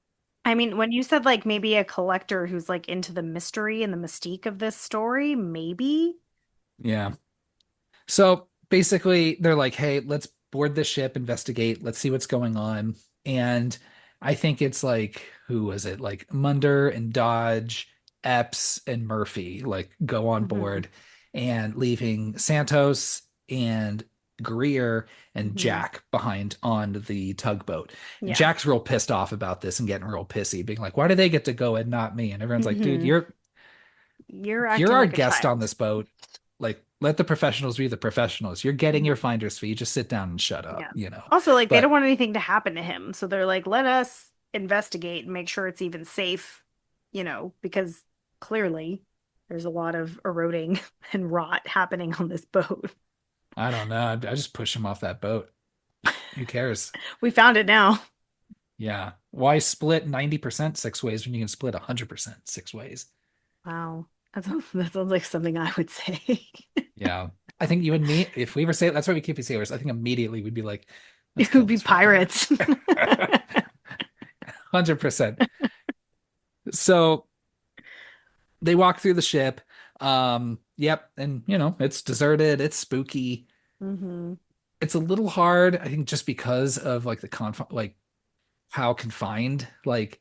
B: I mean, when you said like maybe a collector who's like into the mystery and the mystique of this story, maybe.
A: Yeah. So basically, they're like, hey, let's board the ship, investigate, let's see what's going on. And I think it's like, who was it? Like Munder and Dodge, Epps and Murphy, like go on
B: hmm
A: board and leaving Santos and Greer and
B: hmm
A: Jack behind on the tugboat. And
B: Yeah.
A: Jack's real pissed off about this and getting real pissy, being like, why do they get to go and not me? And everyone's like, dude,
B: hmm You're
A: you're
B: acting
A: our
B: like a
A: guest on
B: child.
A: this boat. Like, let the professionals be the professionals. You're getting your
B: Mhm.
A: finder's fee. Just sit down and shut
B: Yeah.
A: up.
B: Also, like they don't
A: But
B: want anything to happen to him, so they're like, let us investigate and make sure it's even safe, because clearly there's a lot of eroding and rot happening on this boat.
A: I don't know. I just push him off that boat. Who cares?
B: We found it now.
A: Yeah. Why split 90% six ways when you can split 100% six ways?
B: Wow. That sounds like something I would say.
A: Yeah. I think you and me, if we ever say that's why we keep it sailors, I think immediately we'd be like, let's
B: It would
A: kill
B: be
A: this fucker.
B: pirates.
A: 100%. So they walk through the ship. Yep, and it's deserted, it's spooky.
B: Hmm.
A: It's a little hard, I think, just because of like the like how confined like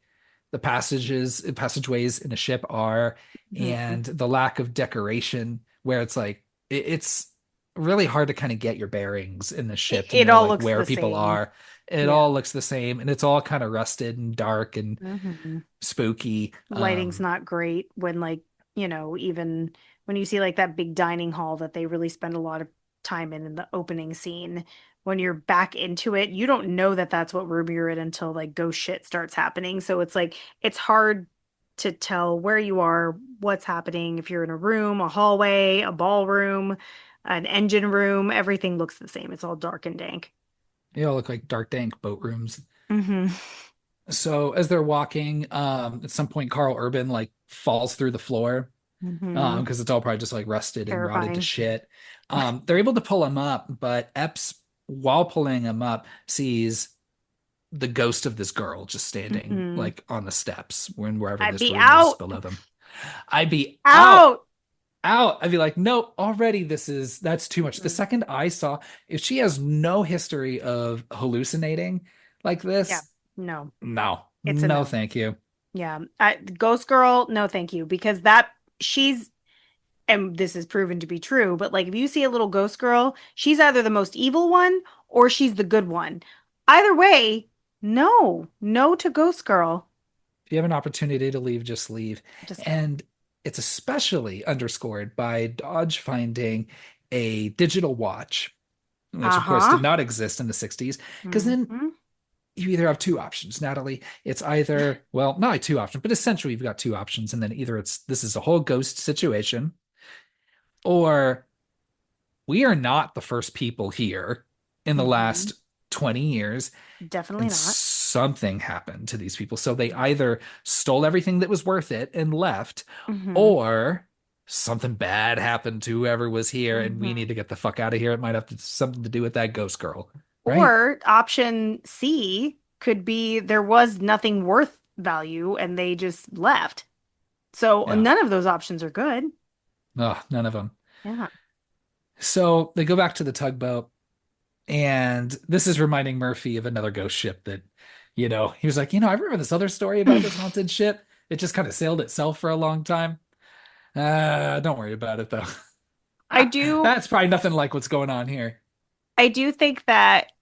A: the passageways in a ship are,
B: Hmm.
A: and the lack of decoration where it's like it's really hard to kind of get your bearings in the
B: It,
A: ship to
B: it
A: know
B: all
A: like
B: looks
A: where
B: the
A: people
B: same.
A: are. It
B: Yeah.
A: all looks the same, and it's all kind of rusted and dark and
B: Hmm.
A: spooky.
B: Lighting's not great when like, even when you see like that big dining hall that they really spend a lot of time in the opening scene, when you're back into it, you don't know that that's what room you're in until like ghost shit starts happening. So it's like it's hard to tell where you are, what's happening, if you're in a room, a hallway, a ballroom, an engine room, everything looks the same. It's all dark and dank.
A: They all look like dark, dank boat rooms.
B: Hmm.
A: So as they're walking, at some point, Carl Urban like falls through the floor,
B: Hmm.
A: because it's all probably just like rusted and rotted to
B: Terrifying.
A: shit. They're able to pull him up, but Epps, while pulling him up, sees the ghost of this girl just standing
B: Hmm.
A: like on the steps when wherever
B: I'd
A: this
B: be
A: room is
B: out.
A: below them. I'd be out,
B: Out.
A: out. I'd be like, nope, already that's too much. The
B: Mm-mm.
A: second I saw, if she has no history of hallucinating like
B: Yeah,
A: this,
B: no,
A: no,
B: it's a
A: no,
B: no.
A: thank you.
B: Yeah, Ghost Girl, no, thank you, because she's, and this is proven to be true, but like if you see a little ghost girl, she's either the most evil one or she's the good one. Either way, no, no to Ghost Girl.
A: If you have an opportunity to leave, just leave.
B: Just go.
A: And it's especially underscored by Dodge finding a digital watch, which of course did
B: Uh-huh.
A: not exist in the 60s. Because then
B: Hmm.
A: you either have two options, Natalie. It's either, well, not like two options, but essentially you've got two options. And then either this is a whole ghost situation, or we are not the first people here in the
B: Hmm.
A: last 20 years,
B: Definitely
A: and
B: not.
A: something happened to these people. So they either stole everything that was worth it and left,
B: Hmm.
A: or something bad happened to whoever was here and we need
B: Hmm.
A: to get the fuck out of here. It might have something to do with that ghost girl, right?
B: Or option C could be there was nothing worth value and they just left. So
A: Yeah.
B: none of those options are good.
A: Oh, none of them.
B: Yeah.
A: So they go back to the tugboat, and this is reminding Murphy of another ghost ship that, he was like, I remember this other story about this haunted ship. It just kind of sailed itself for a long time. Don't worry about it though.
B: I do
A: That's probably nothing like what's going on here.
B: I do think that,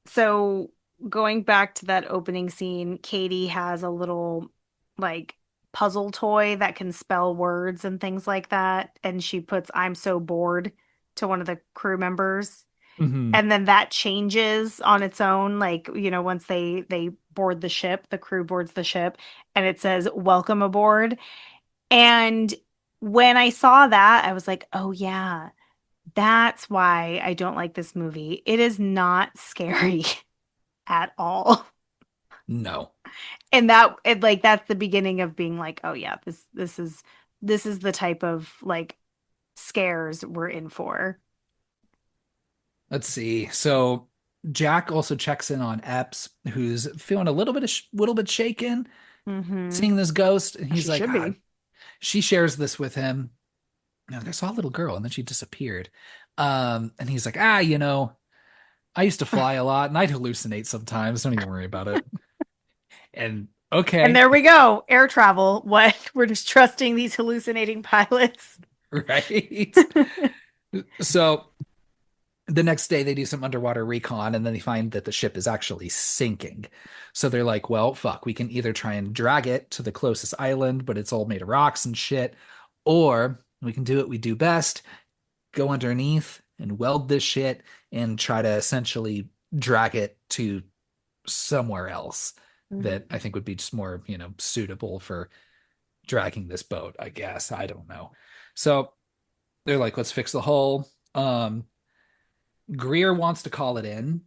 B: so going back to that opening scene, Katie has a little like puzzle toy that can spell words and things like that, and she puts "I'm so bored" to one of the crew members.
A: Hmm.
B: And then that changes on its own, like, once they board the ship, the crew boards the ship, and it says "Welcome aboard." And when I saw that, I was like, "Oh yeah, that's why I don't like this movie. It is not scary at all."
A: No,
B: And like that's the beginning of being like, "Oh yeah, this is the type of like scares we're in for."
A: let's see. So Jack also checks in on Epps, who's feeling a little bit shaken,
B: Hmm.
A: seeing this ghost, and he's
B: She
A: like,
B: should be.
A: she shares this with him. I saw a little girl, and then she disappeared. And he's like, I used to fly a lot, and I'd hallucinate sometimes. Don't even worry about it. And
B: And
A: okay,
B: there we go. Air travel. What? We're just trusting these hallucinating pilots.
A: right. So the next day they do some underwater recon, and then they find that the ship is actually sinking. So they're like, well, fuck, we can either try and drag it to the closest island, but it's all made of rocks and shit, or we can do what we do best, go underneath and weld this shit and try to essentially drag it to somewhere else that I
B: Mhm.
A: think would be just more, suitable for dragging this boat, I guess. I don't know. So they're like, let's fix the hull. Greer wants to call it in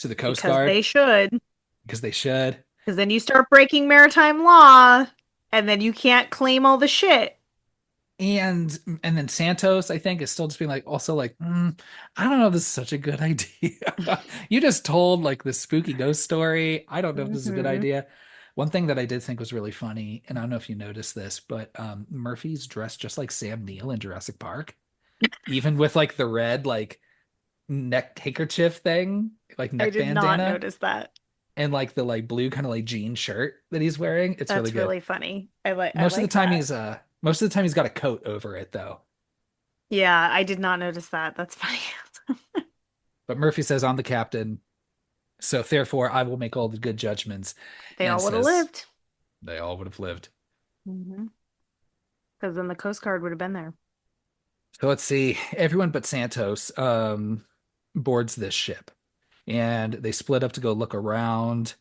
A: to the Coast
B: Because
A: Guard
B: they should.
A: because they should.
B: Because then you start breaking maritime law, and then you can't claim all the shit.
A: And then Santos, I think, is still just being like, also like, I don't know if this is such a good idea. You just told like this spooky ghost story. I don't know if this is a good
B: Hmm.
A: idea. One thing that I did think was really funny, and I don't know if you noticed this, but Murphy's dressed just like Sam Neill in Jurassic Park, even with like the red like neck handkerchief thing, like
B: I
A: neck
B: did not
A: bandana,
B: notice that.
A: and like the like blue kind of like jean shirt that he's wearing. It's really
B: That's
A: good.
B: really funny. I like that.
A: Most of the time he's got a coat over it though.
B: Yeah, I did not notice that. That's funny.
A: But Murphy says, I'm the captain, so therefore I will make all the good judgments,
B: They
A: and
B: all would have
A: says
B: lived.
A: they all would have lived.
B: Hmm. Because then the Coast Guard would have been there.
A: So let's see. Everyone but Santos boards this ship, and they split up to go look around.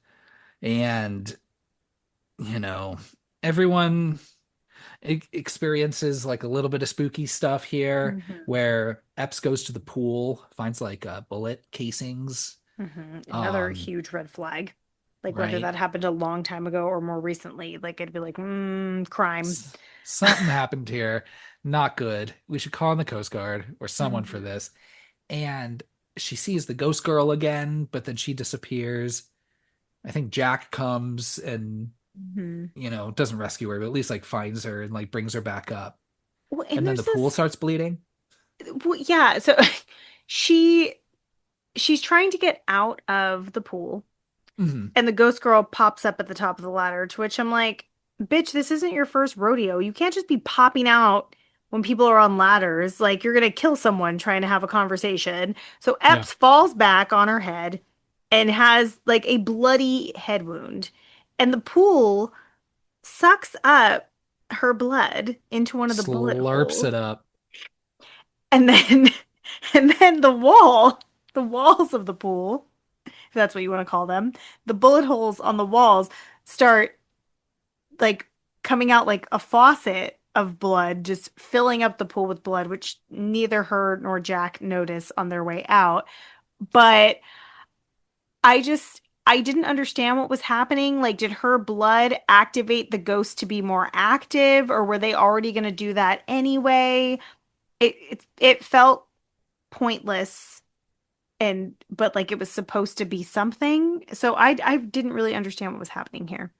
A: And you know, everyone experiences like a little bit of spooky stuff here,
B: Hmm.
A: where Epps goes to the pool, finds like bullet casings.
B: Another
A: Um,
B: huge red flag. Like whether
A: right.
B: that happened a long time ago or more recently, like it'd be like, crime.
A: Something happened here. Not good. We should call in the Coast Guard or someone for
B: Hmm.
A: this. And she sees the ghost girl again, but then she disappears. I think Jack comes and,
B: Hmm.
A: doesn't rescue her, but at least like finds her and like brings her back up.
B: Well, and
A: And then the
B: there's
A: pool
B: this,
A: starts bleeding.
B: well, yeah. So she she's trying to get out of the pool,
A: Hmm.
B: and the ghost girl pops up at the top of the ladder, to which I'm like, bitch, this isn't your first rodeo. You can't just be popping out when people are on ladders. Like, you're gonna kill someone trying to have a conversation. So
A: Yeah.
B: Epps falls back on her head and has like a bloody head wound. And the pool sucks up her blood into one of the bullet
A: Slurps
B: holes.
A: it up.
B: And then the walls of the pool, if that's what you want to call them, the bullet holes on the walls start like coming out like a faucet of blood, just filling up the pool with blood, which neither her nor Jack notice on their way out. But I didn't understand what was happening. Like, did her blood activate the ghost to be more active, or were they already going to do that anyway? It felt pointless, and but like it was supposed to be something. So I didn't really understand what was happening here.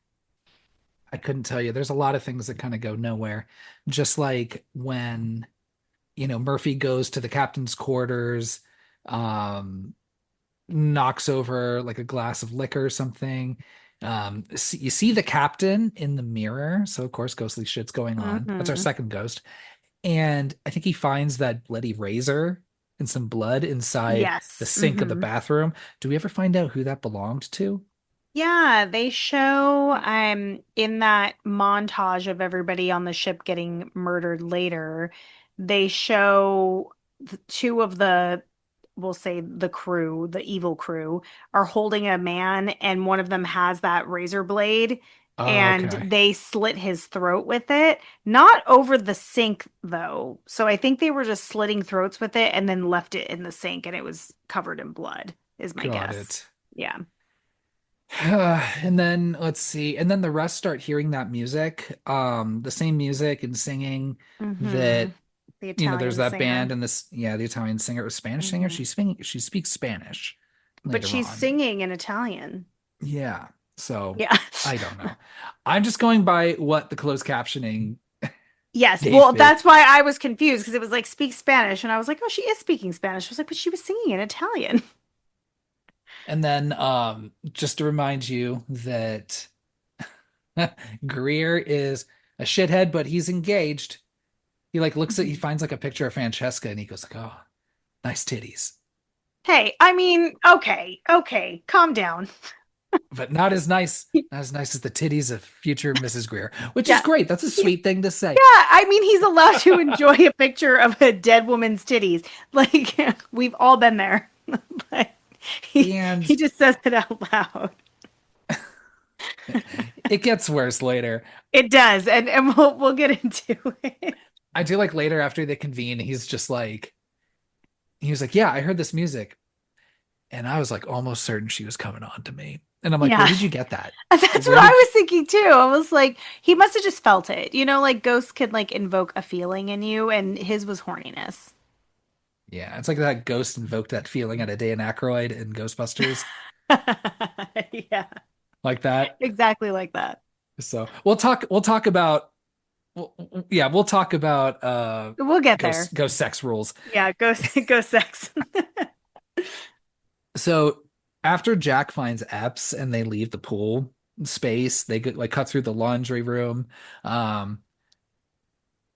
A: I couldn't tell you. There's a lot of things that kind of go nowhere. Just like when, Murphy goes to the captain's quarters, um, knocks over like a glass of liquor or something. You see the captain in the mirror. So, of course, ghostly shit's going on. That's our
B: Hmm.
A: second ghost. And I think he finds that bloody razor and some blood inside the
B: Yes.
A: sink of the
B: Hmm.
A: bathroom. Do we ever find out who that belonged to?
B: Yeah, they show in that montage of everybody on the ship getting murdered later, they show two of the, we'll say the crew, the evil crew, are holding a man, and one of them has that razor blade,
A: Oh,
B: and
A: okay.
B: they slit his throat with it. Not over the sink though. So I think they were just slitting throats with it and then left it in the sink, and it was covered in blood, is my
A: Got
B: guess.
A: it.
B: Yeah.
A: And then let's see. And then the rest start hearing that music, the same music and singing
B: Hmm.
A: that,
B: The
A: there's
B: Italian
A: that band
B: singer.
A: and this, yeah, the Italian singer, a Spanish singer.
B: Hmm.
A: She speaks Spanish
B: But
A: later
B: she's
A: on.
B: singing in Italian.
A: Yeah. So
B: Yeah.
A: I don't know. I'm just going by what the closed captioning
B: Yes.
A: gave
B: Well,
A: me.
B: that's why I was confused, because it was like speak Spanish. And I was like, oh, she is speaking Spanish. I was like, but she was singing in Italian.
A: And then just to remind you that Greer is a shithead, but he's engaged. He like he
B: Mhm.
A: finds like a picture of Francesca and he goes like, "Oh, nice titties."
B: Hey, I mean, okay, okay, calm down.
A: But not as nice as the titties of future Mrs. Greer, which is
B: Yeah.
A: great. That's a
B: He's,
A: sweet thing to say.
B: yeah, I mean, he's allowed to enjoy a picture of a dead woman's titties. Like, we've all been there. But he
A: And
B: just says it out loud.
A: it gets worse later.
B: It does, and we'll get into it.
A: I do like later after they convene, he was like, "Yeah, I heard this music." And I was like almost certain she was coming on to me. And I'm like, "Where
B: Yeah.
A: did you get that?
B: That's what
A: Where
B: I
A: did
B: was thinking too. I was like, he must have just felt it. You know, like ghosts could like invoke a feeling in you, and his was horniness.
A: Yeah, it's like that ghost invoked that feeling at a Dan Aykroyd in Ghostbusters.
B: Yeah.
A: like that.
B: Exactly like that.
A: So we'll talk about well, yeah, we'll talk about
B: We'll get there.
A: ghost sex rules.
B: Yeah, go go sex.
A: So after Jack finds Epps and they leave the pool space, they get like cut through the laundry room. Um,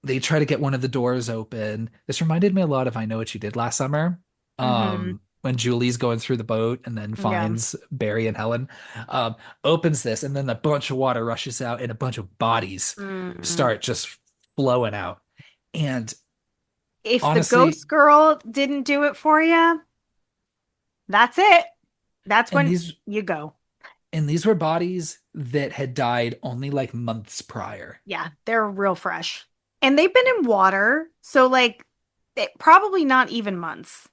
A: they try to get one of the doors open. This reminded me a lot of I Know What You Did Last Summer.
B: Hmm.
A: When Julie's going through the boat and then
B: Yeah.
A: finds Barry and Helen, um, opens this, and then a bunch of water rushes out and a bunch of bodies
B: Mm.
A: start just flowing out. And
B: If the
A: honestly,
B: ghost girl didn't do it for you, that's it. That's
A: and
B: when
A: these
B: you go.
A: and these were bodies that had died only like months prior.
B: Yeah, they're real fresh. And they've been in water, so like probably not even months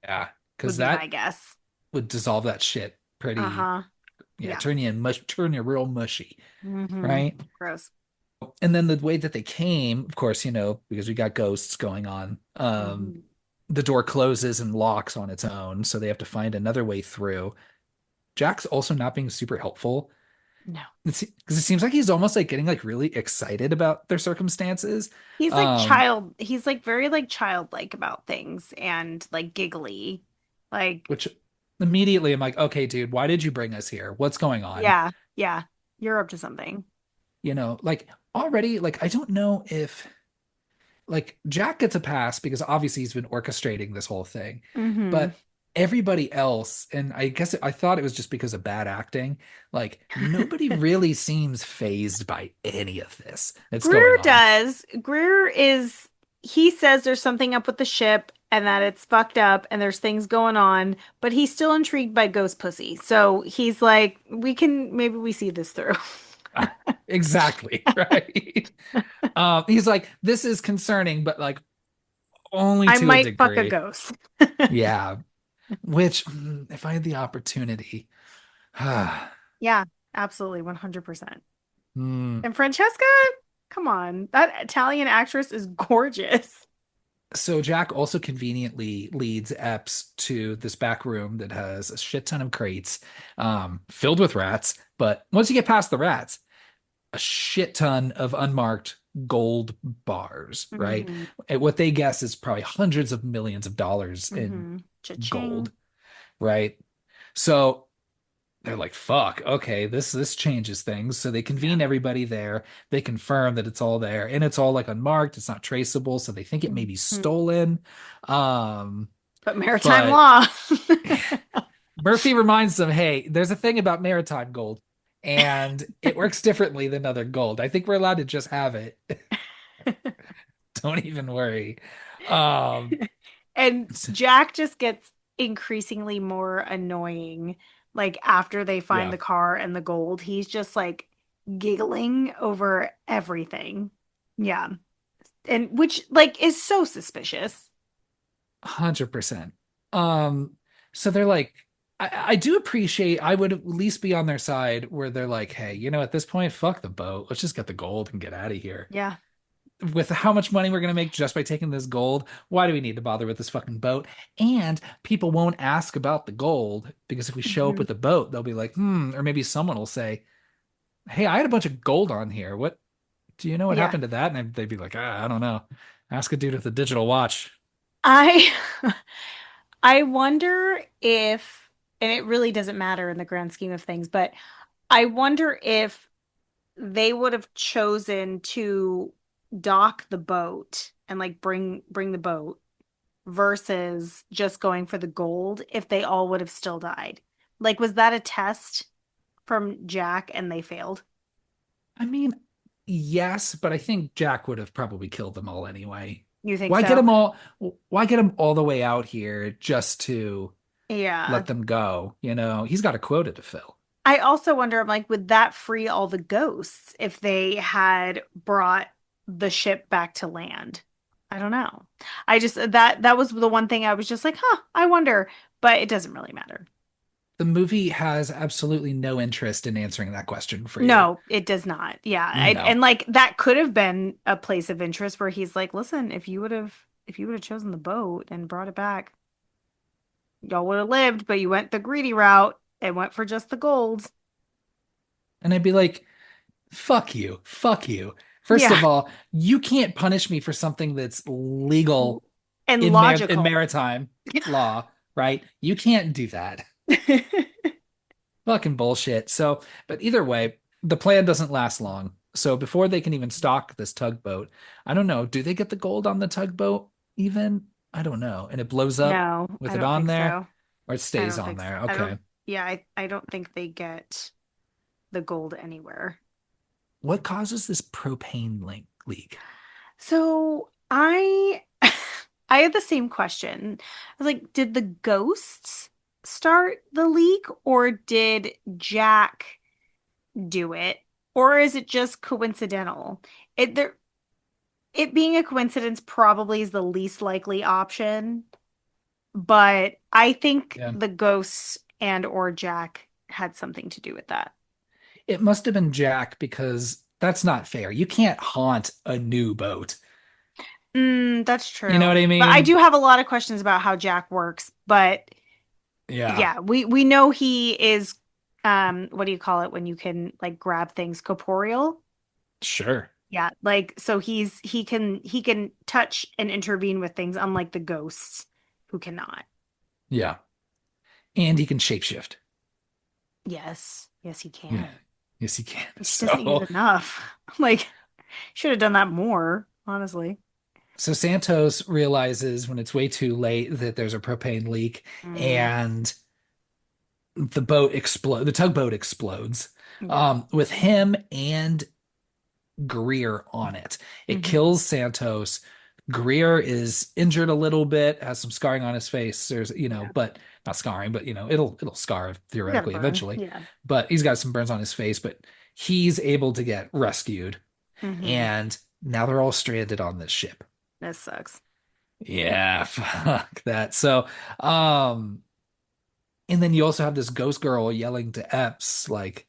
A: Yeah,
B: would
A: because
B: be my
A: that
B: guess.
A: would dissolve that shit pretty.
B: Uh-huh.
A: Yeah,
B: Yeah.
A: turn you real mushy,
B: Hmm.
A: right?
B: Gross.
A: And then the way that they came, of course, because we got ghosts going on,
B: Hmm.
A: the door closes and locks on its own, so they have to find another way through. Jack's also not being super helpful.
B: No.
A: Because it seems like he's almost like getting like really excited about their circumstances. Um,
B: He's like very like childlike about things and like giggly. Like,
A: which immediately I'm like, okay, dude, why did you bring us here? What's going on?
B: yeah, yeah, you're up to something.
A: Like already, like I don't know if like Jack gets a pass because obviously he's been orchestrating this whole thing,
B: Hmm.
A: but everybody else, and I guess I thought it was just because of bad acting, like nobody really seems phased by any of this that's going
B: Greer
A: on.
B: does. He says there's something up with the ship and that it's fucked up and there's things going on, but he's still intrigued by ghost pussy. So he's like, maybe we see this through.
A: Exactly, right? He's like, this is concerning, but like only
B: I
A: to a
B: might fuck a
A: degree.
B: ghost.
A: Yeah. Which, if I had the opportunity,
B: Yeah, absolutely, 100%.
A: hmm.
B: And Francesca, come on, that Italian actress is gorgeous.
A: So Jack also conveniently leads Epps to this back room that has a shit ton of crates, filled with rats. But once you get past the rats, a shit ton of unmarked gold bars, right?
B: Hmm.
A: And what they guess is probably hundreds of millions of dollars in
B: Hmm. Cha-ching.
A: gold, right? So they're like, fuck, okay, this changes things. So they
B: Yeah.
A: convene everybody there. They confirm that it's all there and it's all like unmarked, it's not traceable, so they think it may be
B: Mhm.
A: stolen. Um,
B: But maritime
A: but
B: law.
A: Murphy reminds them, hey, there's a thing about maritime gold, and it works differently than other gold. I think we're allowed to just have it. Don't even worry. Um,
B: And Jack just gets increasingly more annoying. Like after they find
A: yeah,
B: the car and the gold, he's just like giggling over everything. Yeah. And which like is so suspicious.
A: 100%. Um, so they're like, I do appreciate, I would at least be on their side where they're like, hey, at this point, fuck the boat. Let's just get the gold and get out of here.
B: Yeah.
A: With how much money we're going to make just by taking this gold, why do we need to bother with this fucking boat? And people won't ask about the gold because if we show up
B: Hmm.
A: with the boat, they'll be like, or maybe someone will say, hey, I had a bunch of gold on here. What do you know what
B: Yeah.
A: happened to that? And they'd be like, I don't know. Ask a dude with a digital watch.
B: I I wonder if, and it really doesn't matter in the grand scheme of things, but I wonder if they would have chosen to dock the boat and like bring the boat versus just going for the gold if they all would have still died. Like, was that a test from Jack and they failed?
A: I mean, yes, but I think Jack would have probably killed them all anyway.
B: You think
A: Why get
B: so?
A: them all? Why get them all the way out here just to
B: Yeah.
A: let them go? He's got a quota to fill.
B: I also wonder, I'm like, would that free all the ghosts if they had brought the ship back to land? I don't know. I just that was the one thing I was just like, huh, I wonder, but it doesn't really matter.
A: The movie has absolutely no interest in answering that question for you.
B: No, it does not. Yeah,
A: No.
B: and like that could have been a place of interest where he's like, listen, if you would have chosen the boat and brought it back, y'all would have lived, but you went the greedy route and went for just the gold.
A: And I'd be like, fuck you, fuck you. First
B: Yeah.
A: of all, you can't punish me for something that's legal
B: And
A: in
B: logical.
A: maritime law, right? You can't do that. Fucking bullshit. So, but either way, the plan doesn't last long. So before they can even stock this tugboat, I don't know, do they get the gold on the tugboat even? I don't know. And it blows up
B: No,
A: with
B: I
A: it
B: don't
A: on
B: think
A: there,
B: so.
A: or it
B: I
A: stays
B: don't
A: on
B: think so.
A: there.
B: I don't,
A: Okay.
B: yeah, I don't think they get the gold anywhere.
A: What causes this propane leak?
B: So I had the same question. I was like, did the ghosts start the leak or did Jack do it? Or is it just coincidental? It being a coincidence probably is the least likely option, but I think
A: Yeah.
B: the ghosts and or Jack had something to do with that.
A: It must have been Jack because that's not fair. You can't haunt a new boat.
B: That's
A: You know what
B: true.
A: I
B: But I
A: mean?
B: do have a lot of questions about how Jack works, but
A: Yeah,
B: yeah, we know he is what do you call it when you can like grab things corporeal?
A: sure.
B: Yeah, like so he can touch and intervene with things unlike the ghosts who cannot.
A: Yeah. And he can shapeshift.
B: Yes. Yes, he
A: Yeah.
B: can.
A: Yes, he can.
B: Which he doesn't use enough. Like should have done that more, honestly.
A: So Santos realizes when it's way too late that there's a propane leak
B: Mm,
A: and the tugboat explodes,
B: yeah.
A: with him and Greer on it. It
B: Hmm.
A: kills Santos. Greer is injured a little bit, has some scarring on his face.
B: Yeah.
A: but not scarring, but it'll scar
B: He got a
A: theoretically
B: burn.
A: eventually.
B: Yeah.
A: But he's got some burns on his face, but he's able to get rescued.
B: Hmm.
A: And now they're all stranded on this ship.
B: This sucks.
A: Yeah, fuck that. So, um, and then you also have this ghost girl yelling to Epps, like,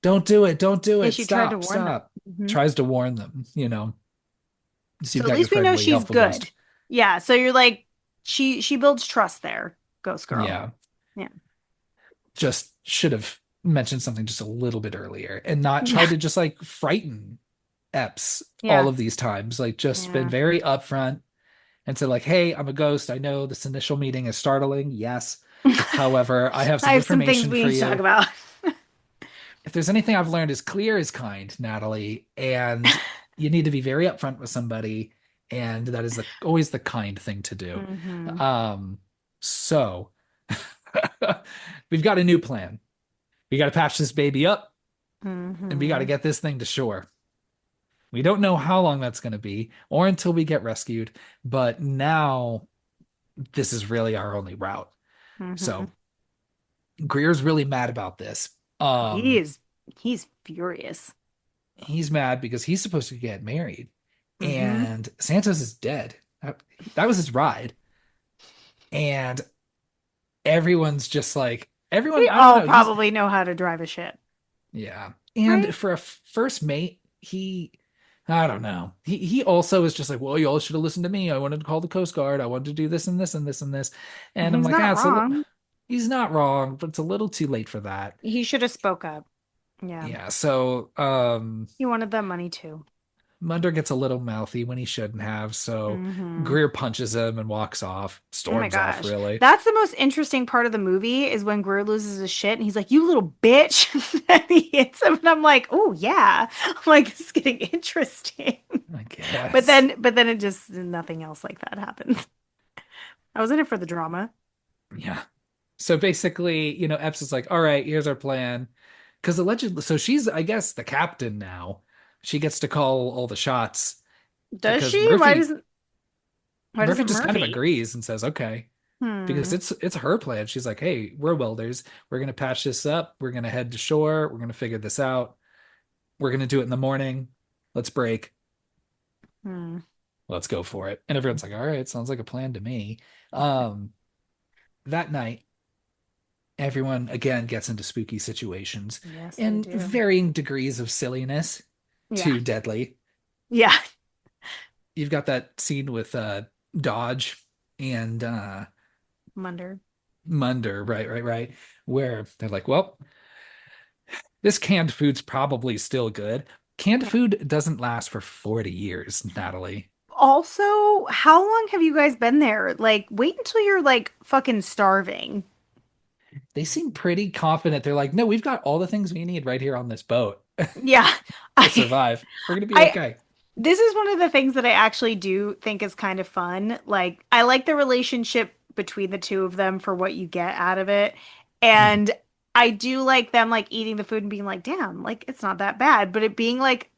A: don't do it, don't do
B: Yeah,
A: it,
B: she tried to
A: stop,
B: warn them.
A: stop.
B: Hmm.
A: Tries to warn them. So
B: So
A: you've
B: at
A: got your
B: least we know
A: friendly
B: she's
A: helpful ghost.
B: good. Yeah, so you're like she builds trust there, Ghost Girl.
A: Yeah.
B: Yeah.
A: Just should have mentioned something just a little bit earlier and not tried
B: Yeah.
A: to just like frighten Epps all
B: Yeah.
A: of these times. Like just been
B: Yeah.
A: very upfront and said, like, hey, I'm a ghost. I know this initial meeting is startling. Yes. However, I have
B: I
A: some
B: have some things
A: information
B: we
A: for
B: need to talk
A: you.
B: about.
A: If there's anything I've learned is clear is kind, Natalie, and you need to be very upfront with somebody, and that is always the kind thing to do.
B: Hmm.
A: So we've got a new plan. We got to patch this baby up, and we got to
B: Hmm.
A: get this thing to shore. We don't know how long that's going to be, or until we get rescued, but now this is really our only route.
B: Hmm.
A: So Greer's really mad about this.
B: Oh, he
A: Um,
B: is he's furious.
A: he's mad because he's supposed to get married
B: Hmm.
A: and Santos is dead. That was his ride. And everyone's just like,
B: They
A: everyone, I don't
B: all
A: know.
B: probably know how to drive a ship,
A: Yeah. And
B: right?
A: for a first mate, I don't know. He also is just like, well, you all should have listened to me. I wanted to call the Coast Guard. I wanted to do this and this and this and this. And I'm
B: He's
A: like,
B: not
A: it's
B: wrong.
A: he's not wrong, but it's a little too late for that.
B: He should have spoke up. Yeah.
A: Yeah. So,
B: He wanted that money too.
A: Munder gets a little mouthy when he shouldn't have, so
B: Hmm.
A: Greer punches him and walks off,
B: Oh my
A: storms off,
B: gosh.
A: really.
B: That's the most interesting part of the movie is when Greer loses his shit and he's like, "You little bitch." And he hits him and I'm like, "Oh yeah." I'm like, "This is getting interesting."
A: I
B: But
A: guess.
B: then it just nothing else like that happens. I was in it for the drama.
A: Yeah. So basically, Epps is like, all right, here's our plan. Because allegedly, so she's, I guess, the captain now. She gets to call all the shots
B: Does
A: because
B: she? Why
A: Murphy
B: doesn't
A: just kind of
B: Murphy?
A: agrees and says, okay. Because
B: Hmm.
A: it's her plan. She's like, hey, we're welders. We're gonna patch this up. We're gonna head to shore. We're gonna figure this out. We're gonna do it in the morning. Let's break.
B: Hmm.
A: Let's go for it. And everyone's like, all right, sounds like a plan to me. Um, that night, everyone again gets into spooky situations
B: Yes, they
A: in
B: do.
A: varying degrees of silliness
B: Yeah.
A: to deadly.
B: Yeah.
A: You've got that scene with Dodge and
B: Munder.
A: Munder, right, where they're like, well, this canned food's probably still good. Canned
B: Yeah.
A: food doesn't last for 40 years, Natalie.
B: Also, how long have you guys been there? Like, wait until you're like fucking starving.
A: They seem pretty confident. They're like, no, we've got all the things we need right here on this boat
B: Yeah.
A: to
B: I
A: survive. We're gonna be
B: I
A: okay.
B: This is one of the things that I actually do think is kind of fun. Like, I like the relationship between the two of them for what you get out of it.
A: Hmm.
B: And I do like them like eating the food and being like, damn, like it's not that bad. But it being like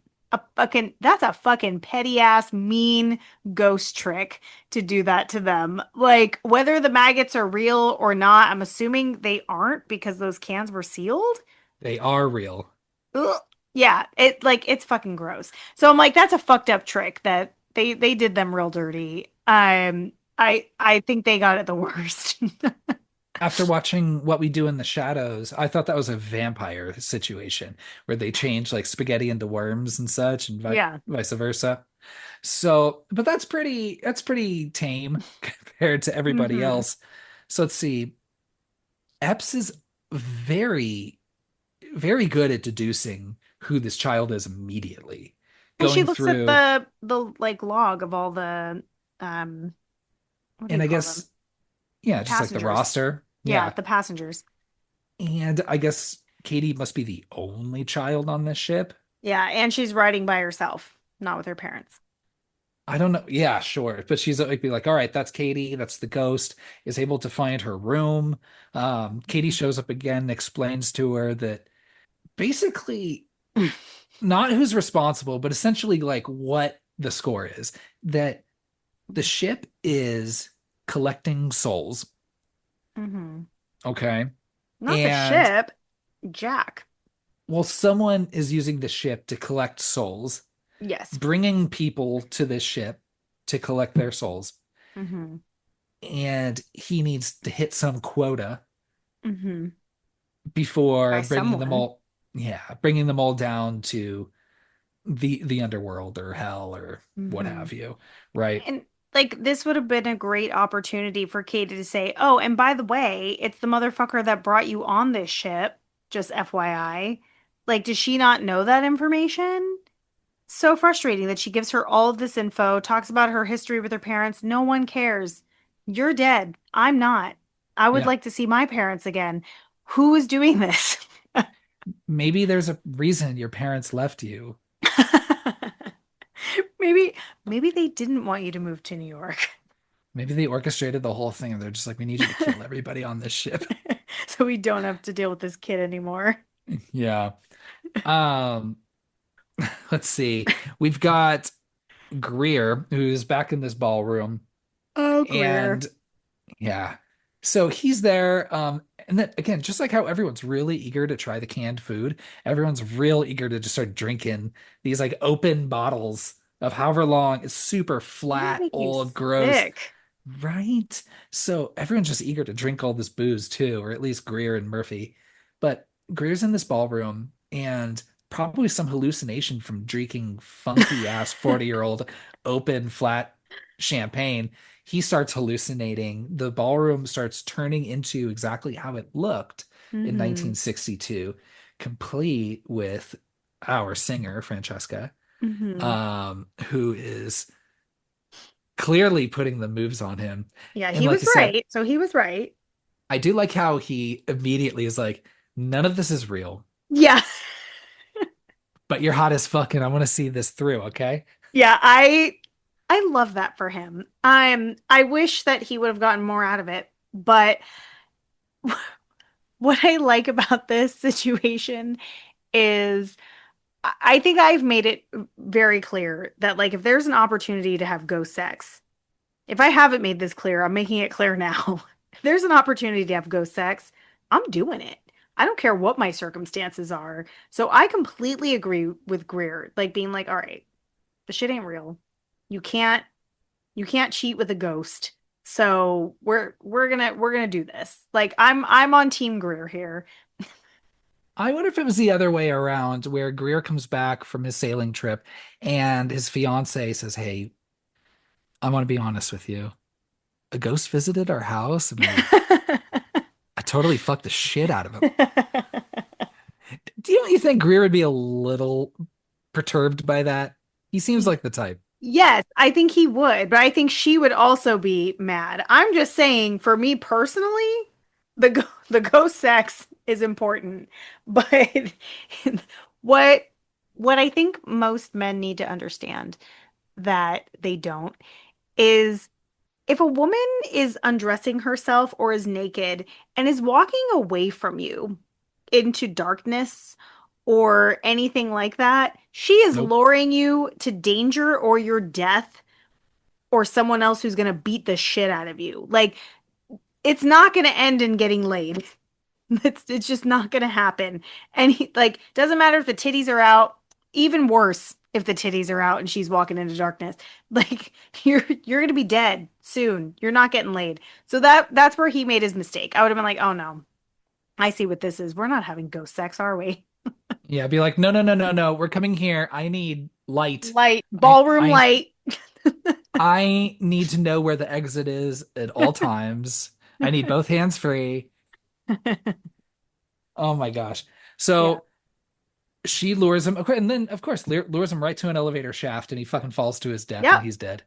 B: that's a fucking petty ass mean ghost trick to do that to them. Like, whether the maggots are real or not, I'm assuming they aren't because those cans were sealed.
A: They are real.
B: Ugh. Yeah, it's fucking gross. So I'm like, that's a fucked up trick that they did them real dirty. I think they got it the worst.
A: After watching What We Do in the Shadows, I thought that was a vampire situation where they change like spaghetti into worms and such and
B: Yeah.
A: vice versa. So, but that's pretty tame compared to everybody
B: Hmm.
A: else. So let's see. Epps is very, very good at deducing who this child is immediately.
B: Well, she
A: Going
B: looks at
A: through,
B: the like log of all the um what do
A: and
B: you
A: I
B: call them?
A: guess, yeah, just like the
B: Passengers.
A: roster.
B: Yeah,
A: Yeah.
B: the passengers.
A: And I guess Katie must be the only child on this ship.
B: Yeah, and she's riding by herself, not with her parents.
A: I don't know. Yeah, sure. But she's like, be like, all right, that's Katie. That's the ghost. Is able to find her room. Katie shows up again, explains to her that basically not who's responsible, but essentially like what the score is. That the ship is collecting souls.
B: Hmm.
A: Okay.
B: Not the
A: And
B: ship, Jack.
A: well, someone is using the ship to collect souls,
B: Yes.
A: bringing people to this ship to collect their souls.
B: Hmm.
A: And he needs to hit some quota
B: Hmm.
A: before
B: By
A: bringing them
B: someone.
A: all, yeah, bringing them all down to the underworld or hell or what
B: Hmm.
A: have you, right?
B: And like this would have been a great opportunity for Katie to say, "Oh, and by the way, it's the motherfucker that brought you on this ship, just FYI." Like, does she not know that information? So frustrating that she gives her all of this info, talks about her history with her parents. No one cares. You're dead. I'm not. I would
A: Yeah.
B: like to see my parents again. Who is doing this?
A: Maybe there's a reason your parents left you.
B: Maybe maybe they didn't want you to move to New York.
A: Maybe they orchestrated the whole thing and they're just like, we need you to kill everybody on this ship.
B: So we don't have to deal with this kid anymore.
A: Yeah. Um, let's see. We've got Greer, who's back in this ballroom,
B: Oh,
A: and
B: Greer.
A: yeah. So he's there. And then again, just like how everyone's really eager to try the canned food, everyone's real eager to just start drinking these like open bottles of however long. It's super
B: Doesn't that
A: flat,
B: make you
A: old, gross,
B: sick?
A: right? So everyone's just eager to drink all this booze too, or at least Greer and Murphy. But Greer's in this ballroom and probably some hallucination from drinking funky ass 40-year-old open flat champagne. He starts hallucinating. The ballroom starts turning into exactly how it looked in
B: Hmm.
A: 1962, complete with our singer, Francesca,
B: Hmm.
A: who is clearly putting the moves on him.
B: Yeah,
A: And
B: he
A: like
B: was
A: you said,
B: right. So he was right.
A: I do like how he immediately is like, none of this is real,
B: Yeah.
A: but you're hot as fuck and I want to see this through, okay?
B: Yeah, I love that for him. I wish that he would have gotten more out of it, but what I like about this situation is I think I've made it very clear that like if there's an opportunity to have ghost sex, if I haven't made this clear, I'm making it clear now. If there's an opportunity to have ghost sex, I'm doing it. I don't care what my circumstances are. So I completely agree with Greer, like being like, all right, the shit ain't real. You can't you can't cheat with a ghost. So we're gonna do this. Like I'm on Team Greer here.
A: I wonder if it was the other way around, where Greer comes back from his sailing trip and his fiance says, hey, I want to be honest with you. A ghost visited our house and I totally fucked the shit out of him. you think Greer would be a little perturbed by that? He seems
B: Y-
A: like the type.
B: Yes, I think he would, but I think she would also be mad. I'm just saying, for me personally, the ghost sex is important. But what what I think most men need to understand that they don't is if a woman is undressing herself or is naked and is walking away from you into darkness or anything like that, she is
A: Nope.
B: luring you to danger or your death or someone else who's going to beat the shit out of you. Like, it's not going to end in getting laid. It's just not going to happen. And like, doesn't matter if the titties are out, even worse if the titties are out and she's walking into darkness. Like, you're going to be dead soon. You're not getting laid. So that's where he made his mistake. I would have been like, "Oh no. I see what this is. We're not having ghost sex, are we?"
A: Yeah, be like, no, no, no, no, no. We're coming here. I need light.
B: Light,
A: I,
B: ballroom
A: I,
B: light.
A: I need to know where the exit is at all times. I need both hands free. Oh my gosh.
B: Yeah.
A: So she lures him, okay, and then of course lures him right to an elevator shaft, and he fucking falls to his death, and
B: Yep.
A: he's dead.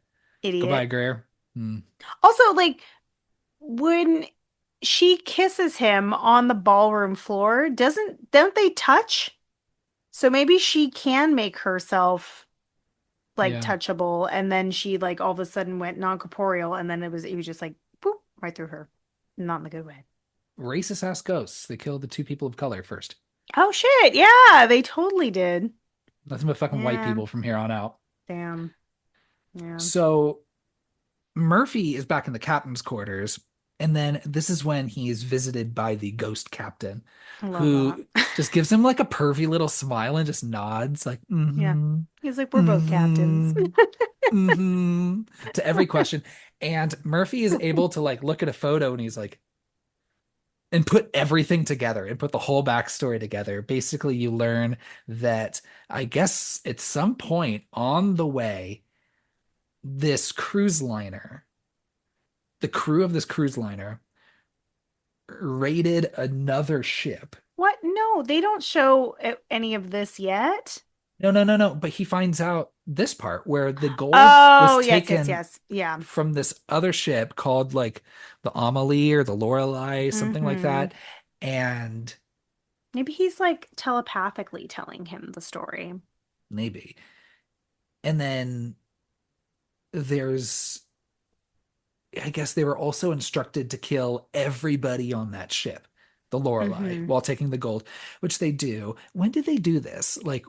A: Goodbye,
B: Idiot.
A: Greer. Hmm.
B: Also, like, when she kisses him on the ballroom floor, don't they touch? So maybe she can make herself like
A: Yeah.
B: touchable, and then she like all of a sudden went non-corporeal, and then it was just like boop right through her. Not in the good way.
A: Racist ass ghosts. They killed the two people of color first.
B: Oh shit, yeah, they totally did.
A: Nothing but fucking white
B: Yeah,
A: people from here on out.
B: damn. Yeah.
A: So Murphy is back in the captain's quarters, and then this is when he is visited by the ghost captain,
B: I love that.
A: who just gives him like a pervy little smile and just nods, like,
B: Yeah.
A: mm-hmm,
B: He's like, we're both captains.
A: mm-hmm, mm-hmm, to every question. And Murphy is able to like look at a photo and he's like, and put everything together and put the whole backstory together. Basically, you learn that I guess at some point on the way, this cruise liner, the crew of this cruise liner raided another ship.
B: What? No, they don't show any of this yet.
A: No, no, no, no. But he finds out this part where the gold was
B: Oh, yes, yes,
A: taken
B: yes. Yeah.
A: from this other ship called like the Amelie or the Lorelei, something like
B: Hmm.
A: that. And
B: Maybe he's like telepathically telling him the story.
A: maybe. And then there's, I guess they were also instructed to kill everybody on that ship, the Lorelei,
B: Hmm.
A: while taking the gold, which they do. When did they do this? Like,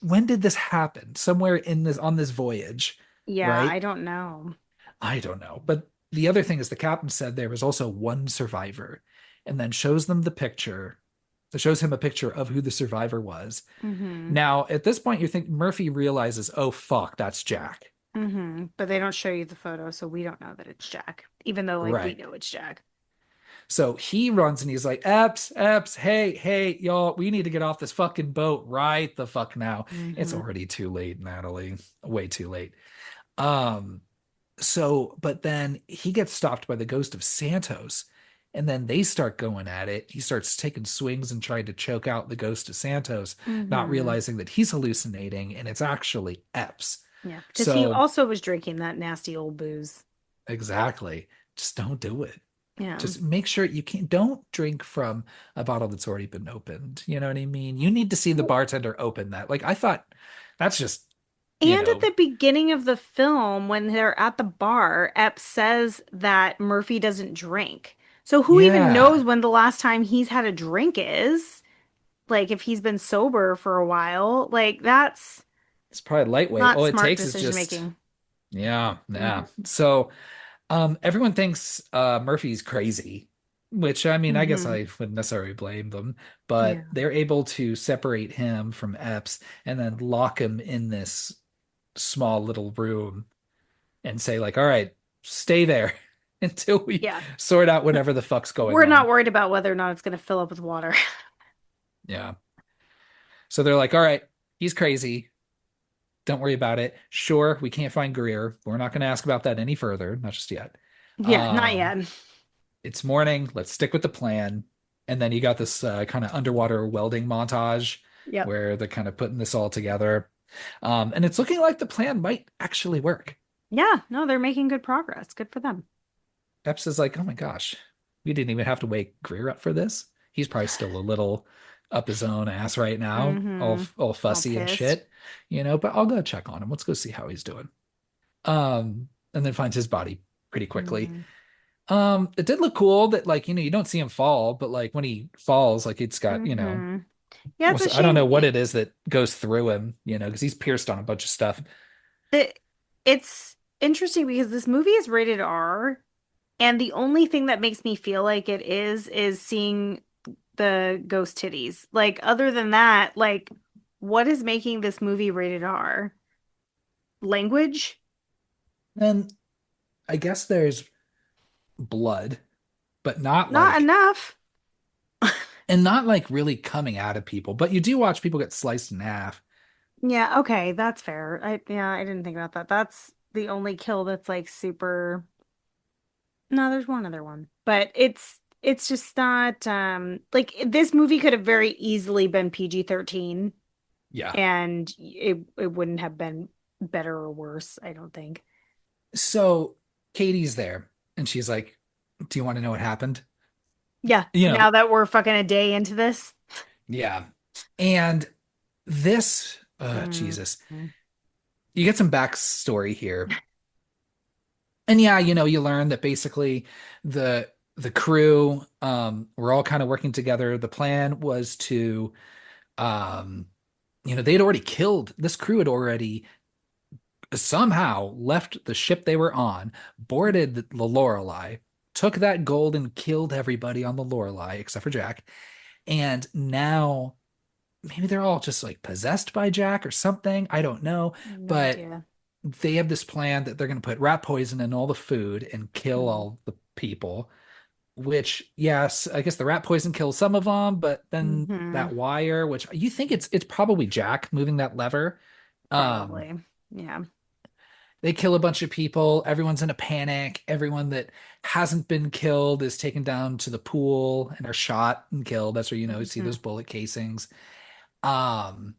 A: when did this happen? Somewhere in this on this voyage,
B: Yeah, I
A: right?
B: don't know.
A: I don't know. But the other thing is the captain said there was also one survivor and then shows them the picture. That shows him a picture of who the survivor was.
B: Hmm.
A: Now, at this point, you think Murphy realizes, oh fuck, that's Jack.
B: But they don't show you the photo, so we don't know that it's Jack, even though like we
A: Right.
B: know it's Jack.
A: So he runs and he's like, Epps, Epps, hey, hey, y'all, we need to get off this fucking boat right the fuck now. It's
B: Hmm.
A: already too late, Natalie. Way too late. Um, but then he gets stopped by the ghost of Santos, and then they start going at it. He starts taking swings and trying to choke out the ghost of Santos, not
B: Hmm.
A: realizing that he's hallucinating and it's actually Epps.
B: Yeah, because he
A: So,
B: also was drinking that nasty old booze.
A: exactly. Just don't do it.
B: Yeah.
A: Just make sure you can't don't drink from a bottle that's already been opened. You know what I mean? You need to see the bartender open that. Like I thought that's just, you
B: And at
A: know,
B: the beginning of the film, when they're at the bar, Epps says that Murphy doesn't drink. So who even knows
A: yeah,
B: when the last time he's had a drink is? Like if he's been sober for a while, like that's
A: it's probably lightweight.
B: not
A: All it
B: smart
A: takes is
B: decision
A: just
B: making.
A: yeah, yeah.
B: Hmm.
A: So everyone thinks Murphy's crazy, which I mean, I guess
B: Hmm.
A: I wouldn't necessarily blame them, but
B: Yeah.
A: they're able to separate him from Epps and then lock him in this small little room and say, like, all right, stay there until we
B: Yeah.
A: sort out whatever the fuck's going
B: We're not
A: on.
B: worried about whether or not it's going to fill up with water.
A: Yeah. So they're like, all right, he's crazy. Don't worry about it. Sure, we can't find Greer. We're not going to ask about that any further, not just yet.
B: Yeah, not
A: Um,
B: yet.
A: it's morning. Let's stick with the plan. And then you got this kind of underwater welding montage
B: Yep.
A: where they're kind of putting this all together. And it's looking like the plan might actually work.
B: Yeah, no, they're making good progress. Good for them.
A: Epps is like, oh my gosh, we didn't even have to wake Greer up for this. He's probably still a little up his own ass right now,
B: Mm-hmm.
A: all
B: All
A: fussy and
B: pissed.
A: shit, but I'll go check on him. Let's go see how he's doing. And then finds his body pretty quickly.
B: Mm-hmm.
A: It did look cool that like, you don't see him fall, but like when he falls, like it's got,
B: Mm-hmm. Yeah, it's a
A: I don't know
B: shame.
A: what it is that goes through him, because he's pierced on a bunch of stuff.
B: It's interesting because this movie is rated R, and the only thing that makes me feel like it is seeing the ghost titties. Like, other than that, like, what is making this movie rated R? Language?
A: And I guess there's blood, but not
B: Not
A: like
B: enough.
A: and not like really coming out of people, but you do watch people get sliced in half.
B: Yeah, okay, that's fair. I didn't think about that. That's the only kill that's like super. No, there's one other one. But it's just not like this movie could have very easily been PG-13
A: Yeah.
B: and it wouldn't have been better or worse, I don't think.
A: So Katie's there and she's like, "Do you want to know what happened?"
B: Yeah,
A: You
B: now
A: know,
B: that we're fucking a day into this.
A: yeah. And this,
B: Mm.
A: Jesus, you get some backstory here. And yeah, you learn that basically the crew were all kind of working together. The plan was to um they'd already killed this crew had already somehow left the ship they were on, boarded the Lorelei, took that gold and killed everybody on the Lorelei except for Jack. And now maybe they're all just like possessed by Jack or something. I don't know.
B: No
A: But
B: idea.
A: they have this plan that they're going to put rat poison in all the food and kill all the people. Which, yes, I guess the rat poison kills some of them, but then
B: Mm-hmm.
A: that wire, which you think it's probably Jack moving that lever. Um,
B: Probably. Yeah.
A: they kill a bunch of people. Everyone's in a panic. Everyone that hasn't been killed is taken down to the pool and are shot and killed. That's where you see
B: Hmm.
A: those bullet casings. Um,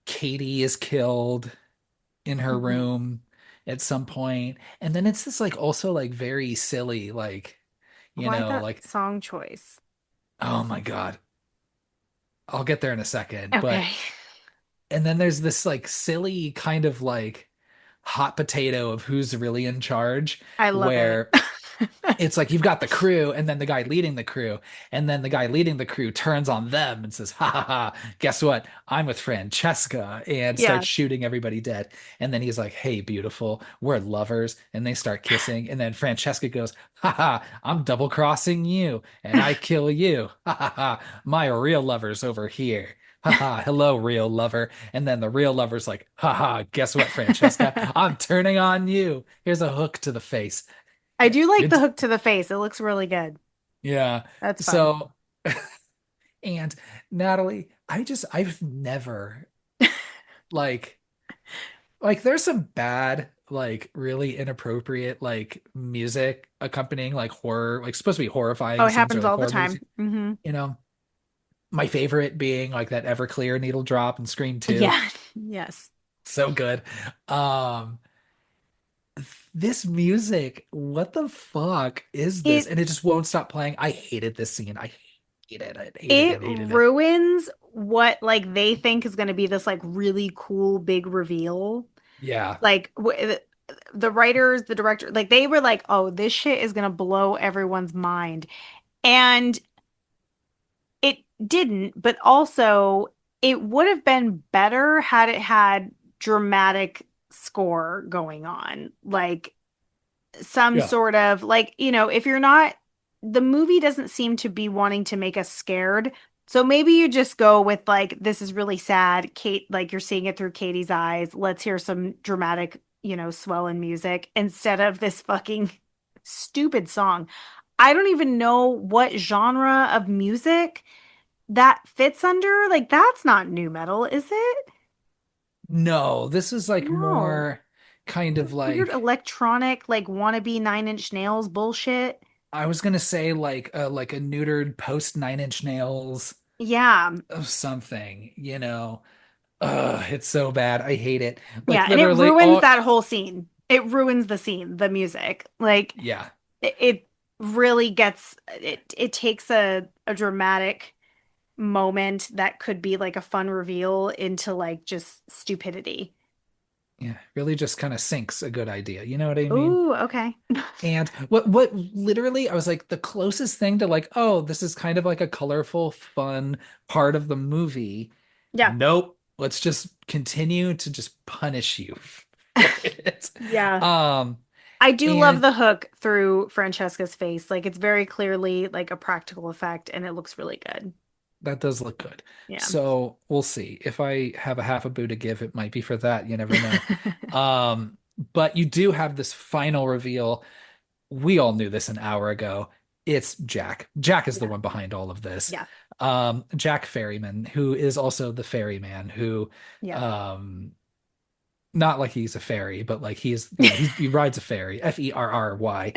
A: Katie is killed in her
B: Hmm.
A: room at some point, and then it's this like also like very silly like
B: Why that
A: like
B: song choice?
A: oh my God, I'll get there in a second,
B: Okay.
A: but and then there's this like silly kind of like hot potato of who's really in charge
B: I love it.
A: where it's like you've got the crew and then the guy leading the crew and then the guy leading the crew turns on them and says ha ha ha, guess what, I'm with Francesca, and
B: Yeah.
A: starts shooting everybody dead. And then he's like, hey beautiful, we're lovers, and they start kissing, and then Francesca goes, ha ha, I'm double crossing you and I kill you, ha ha ha, my real lover's over here, ha ha, hello real lover. And then the real lover's like, ha ha, guess what, Francesca, I'm turning on you, here's a hook to the face.
B: I do like the
A: Good.
B: hook to the face. It looks really good.
A: Yeah.
B: That's fun.
A: So, and Natalie, I've never like there's some bad, like really inappropriate like music accompanying like horror, like supposed to be
B: Oh,
A: horrifying
B: it
A: scenes or
B: happens
A: like
B: all the
A: horror movies,
B: time. Hmm.
A: you know. My favorite being like that Everclear needle drop in Scream 2.
B: Yeah. Yes.
A: So good. Um, this music, what the fuck is this?
B: It
A: And it just won't stop playing. I hated this scene. I hated it. Hated
B: it
A: it. Hated it.
B: ruins what like they think is going to be this like really cool big reveal.
A: Yeah.
B: Like the writers, the director, like they were like, "Oh, this shit is going to blow everyone's mind." And it didn't, but also it would have been better had it had dramatic score going on. Like some
A: Yeah.
B: sort of like, if you're not, the movie doesn't seem to be wanting to make us scared. So maybe you just go with like, this is really sad. Kate, like you're seeing it through Katie's eyes. Let's hear some dramatic, swell in music instead of this fucking stupid song. I don't even know what genre of music that fits under. Like, that's not new metal, is it?
A: No, this is like
B: No.
A: more kind of
B: Weird
A: like
B: electronic, like wannabe Nine Inch Nails bullshit.
A: I was gonna say like a neutered post Nine Inch Nails
B: Yeah.
A: of something, you know. Ugh, it's so bad. I hate it. Like
B: Yeah, and it
A: literally
B: ruins
A: all
B: that whole scene. It ruins the scene, the music. Like
A: yeah.
B: it really gets it takes a dramatic moment that could be like a fun reveal into like just stupidity.
A: Yeah, really just kind of sinks a good idea. You know what I mean?
B: Ooh, okay.
A: And what literally I was like the closest thing to like, oh, this is kind of like a colorful, fun part of the movie.
B: Yeah.
A: Nope. Let's just continue to just punish you for it.
B: Yeah.
A: Um,
B: I do love
A: and
B: the hook through Francesca's face. Like it's very clearly like a practical effect and it looks really good.
A: that does look good.
B: Yeah.
A: So we'll see. If I have a half a boo to give, it might be for that. You never know. But you do have this final reveal. We all knew this an hour ago. It's Jack. Jack is the
B: Yeah.
A: one behind all of this.
B: Yeah.
A: Jack Ferryman, who is also the ferryman, who
B: Yeah.
A: um not like he's a ferry, but like he rides a ferry, Ferry,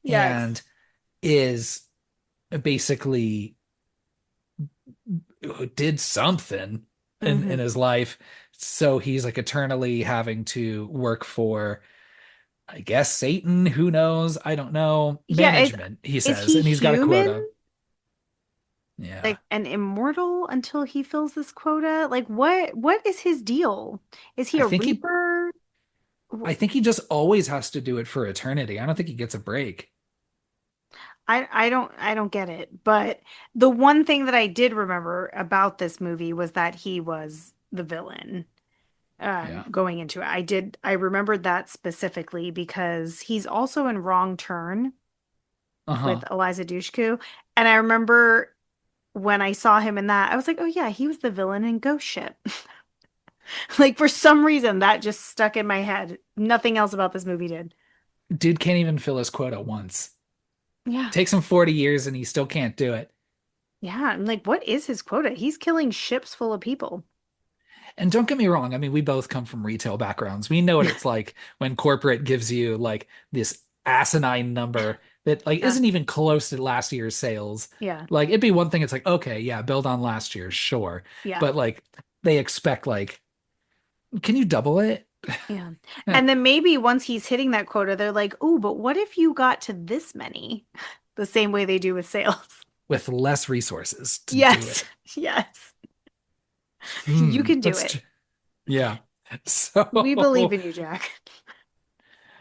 B: Yes.
A: and is basically did something in
B: Hmm.
A: his life. So he's like eternally having to work for, I guess, Satan. Who knows? I don't know.
B: Yeah,
A: Management, he
B: is
A: says,
B: he
A: and he's got a
B: human?
A: quota. Yeah.
B: Like an immortal until he fills this quota? Like what is his deal? Is he
A: I
B: a
A: think he
B: reaper?
A: I think he just always has to do it for eternity. I don't think he gets a break.
B: I don't get it. But the one thing that I did remember about this movie was that he was the villain
A: Yeah.
B: going into it. I remembered that specifically because he's also in Wrong Turn with
A: Uh-huh.
B: Eliza Dushku. And I remember when I saw him in that, I was like, oh yeah, he was the villain in Ghost Ship. Like for some reason that just stuck in my head. Nothing else about this movie did.
A: Dude can't even fill his quota once.
B: Yeah.
A: Takes him 40 years and he still can't do it.
B: Yeah. I'm like, what is his quota? He's killing ships full of people.
A: And don't get me wrong, I mean, we both come from retail backgrounds. We know what it's like when corporate gives you like this asinine number that like
B: Yeah.
A: isn't even close to last year's sales.
B: Yeah.
A: Like it'd be one thing, it's like, okay, yeah, build on last year's, sure.
B: Yeah.
A: But like they expect like, can you double it?
B: Yeah. And then maybe once he's hitting that quota, they're like, oh, but what if you got to this many? The same way they do with sales.
A: With less resources to do
B: Yes.
A: it.
B: Yes. You can do
A: That's
B: it.
A: yeah.
B: We believe
A: So
B: in you, Jack.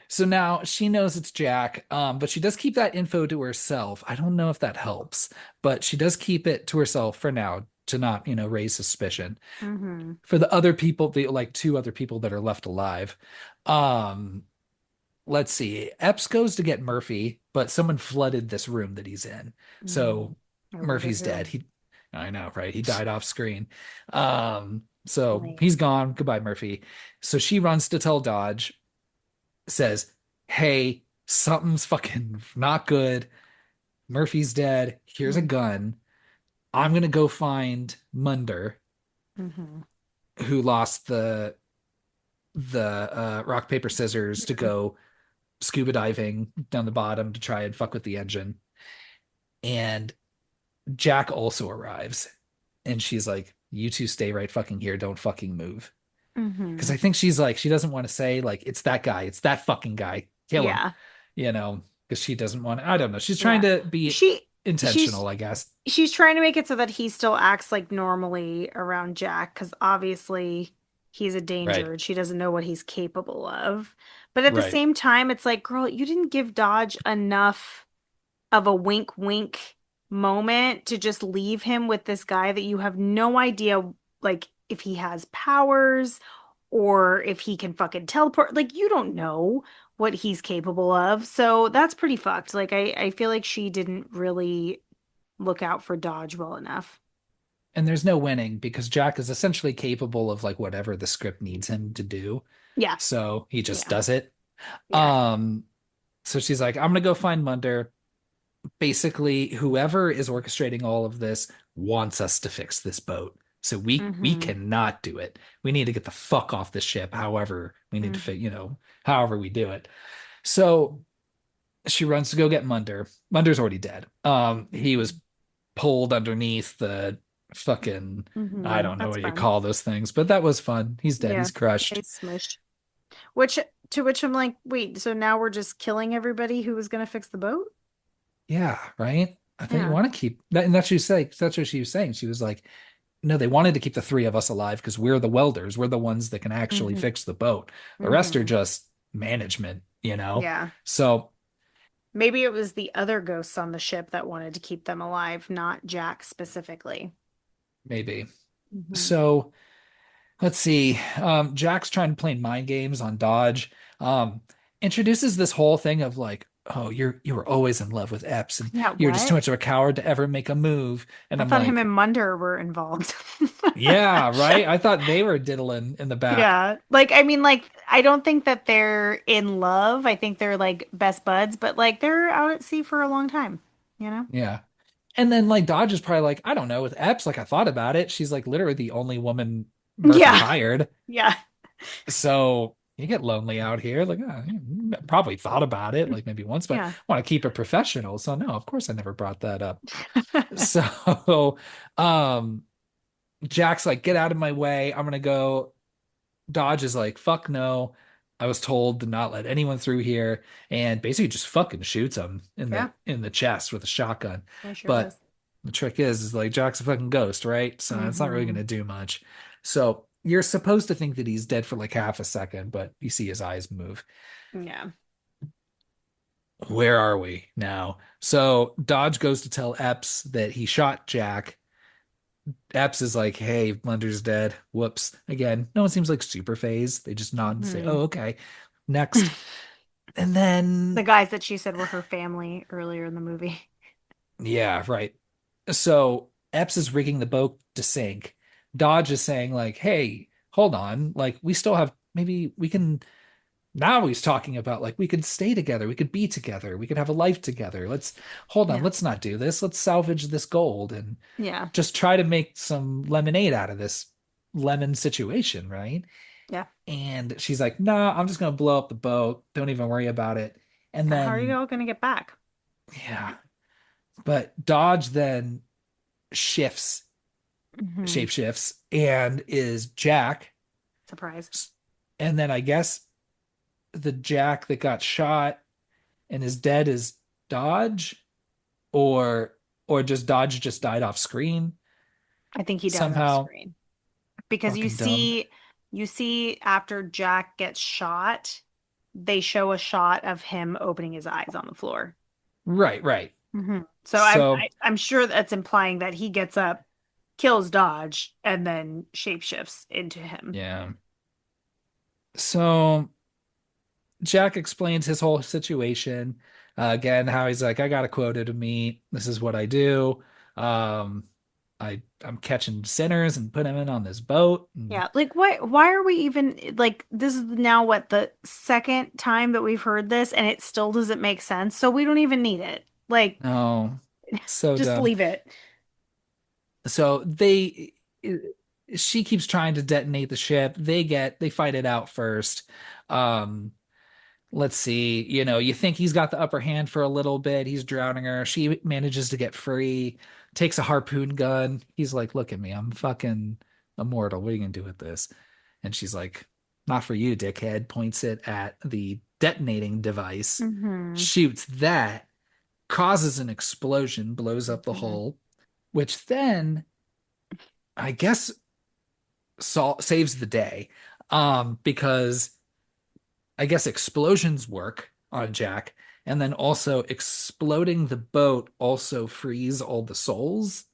A: so now she knows it's Jack, but she does keep that info to herself. I don't know if that helps, but she does keep it to herself for now to not, raise suspicion.
B: Hmm.
A: For the other people, the like two other people that are left alive. Um, let's see. Epps goes to get Murphy, but someone flooded this room that he's in.
B: Mm.
A: So
B: I wonder
A: Murphy's dead.
B: who.
A: I know, right? He died off screen. So
B: Lame.
A: he's gone. Goodbye, Murphy. So she runs to tell Dodge, says, "Hey, something's fucking not good. Murphy's dead. Here's a
B: Mm-hmm.
A: gun. I'm gonna go find Munder,
B: Mm-hmm.
A: who lost the rock paper scissors to go scuba diving down the bottom to try and fuck with the engine." And Jack also arrives, and she's like, "You two stay right fucking here. Don't fucking move." Because
B: Mm-hmm.
A: I think she's like, she doesn't want to say like it's that guy, it's that fucking guy, kill him,
B: Yeah.
A: you know, because she doesn't want. I don't know. She's trying
B: Yeah.
A: to be
B: She she's
A: intentional, I guess.
B: she's trying to make it so that he still acts like normally around Jack because obviously he's a danger
A: Right,
B: and she doesn't know what he's capable of. But at the
A: right.
B: same time, it's like, girl, you didn't give Dodge enough of a wink wink moment to just leave him with this guy that you have no idea like if he has powers or if he can fucking teleport. Like you don't know what he's capable of. So that's pretty fucked. Like I feel like she didn't really look out for Dodge well enough.
A: And there's no winning because Jack is essentially capable of like whatever the script needs him to do.
B: Yeah.
A: So he just
B: Yeah.
A: does it.
B: Yeah.
A: Um, so she's like, I'm gonna go find Munder. Basically, whoever is orchestrating all of this wants us to fix this boat. So we
B: Mm-hmm.
A: cannot do it. We need to get the fuck off the ship. However, we need to
B: Mm-hmm.
A: however we do it. So She runs to go get Munder. Munder's already dead. He was pulled underneath the fucking, I don't know
B: That's
A: what you
B: fun.
A: call those things, but that was fun. He's dead.
B: Yeah,
A: He's crushed.
B: nice smush. Which to which I'm like, wait, so now we're just killing everybody who was gonna fix the boat?
A: Yeah, right. I thought you
B: Yeah.
A: want to keep that, and that's what she said. That's what she was saying. She was like, "No, they wanted to keep the three of us alive because we're the welders. We're the ones that can actually
B: hmm
A: fix the boat. The rest are
B: hmm
A: just management, you know."
B: Yeah.
A: So
B: Maybe it was the other ghosts on the ship that wanted to keep them alive, not Jack specifically.
A: maybe.
B: hmm
A: So let's see. Jack's trying to play mind games on Dodge. Introduces this whole thing of like, oh, you were always in love with Epps, and
B: Yeah,
A: you're just too
B: what?
A: much of a coward to ever make a move. And
B: I
A: I'm
B: thought him
A: like,
B: and Munder were involved.
A: yeah, right. I thought they were diddling in the back.
B: Yeah. Like, I mean, like, I don't think that they're in love. I think they're like best buds, but like they're out at sea for a long time, you know?
A: Yeah. And then like Dodge is probably like, I don't know, with Epps, like I thought about it. She's like literally the only woman Murphy
B: Yeah.
A: hired.
B: Yeah.
A: So you get lonely out here. Like, you probably thought about it, like maybe once, but
B: Yeah.
A: want to keep it professional. So no, of course I never brought that up. So um Jack's like, get out of my way. I'm gonna go. Dodge is like, fuck no. I was told to not let anyone through here, and basically just fucking shoots him in
B: Yeah.
A: the chest with a shotgun.
B: Yeah, sure
A: But
B: does.
A: the trick is like Jack's a fucking ghost, right? So it's not really
B: hmm
A: gonna do much. So you're supposed to think that he's dead for like half a second, but you see his eyes move.
B: Yeah.
A: Where are we now? So Dodge goes to tell Epps that he shot Jack. Epps is like, hey, Blunder's dead. Whoops. Again, no one seems like super phased. They just nod and say,
B: hmm
A: oh, okay. Next. And
B: The
A: then,
B: guys that she said were her family earlier in the movie.
A: yeah, right. So Epps is rigging the boat to sink. Dodge is saying, like, hey, hold on. Like, we still have, maybe we can. Now he's talking about, like, we could stay together. We could be together. We could have a life together. Hold on.
B: Yeah.
A: Let's not do this. Let's salvage this gold and
B: Yeah.
A: just try to make some lemonade out of this lemon situation, right?
B: Yeah.
A: And she's like, "No, I'm just gonna blow up the boat. Don't even worry about it." And
B: Yeah. How are you
A: then,
B: all gonna get back?
A: yeah, but Dodge then shifts,
B: hmm
A: shape shifts, and is Jack.
B: Surprise.
A: And then I guess the Jack that got shot and is dead is Dodge, or just Dodge just died off screen
B: I think he died off
A: somehow.
B: screen because
A: Fucking dumb.
B: you see after Jack gets shot, they show a shot of him opening his eyes on the floor.
A: Right, right.
B: So
A: So
B: I'm sure that's implying that he gets up, kills Dodge, and then shapeshifts into him.
A: yeah. So Jack explains his whole situation. Again, how he's like, I got a quota to meet. This is what I do. Um, I'm catching sinners and putting them in on this boat. And
B: Yeah, like why are we even like this is now what the second time that we've heard this and it still doesn't make sense. So we don't even need it. Like
A: oh, so
B: just
A: dumb.
B: leave it.
A: So she keeps trying to detonate the ship. They fight it out first. Um, let's see, you think he's got the upper hand for a little bit. He's drowning her. She manages to get free, takes a harpoon gun. He's like, look at me. I'm fucking immortal. What are you gonna do with this? And she's like, not for you, dickhead. Points it at the detonating device,
B: hmm
A: shoots that, causes an explosion, blows up the
B: hmm
A: hull, which then I guess saves the day. Because I guess explosions work on Jack, and then also exploding the boat also frees all the souls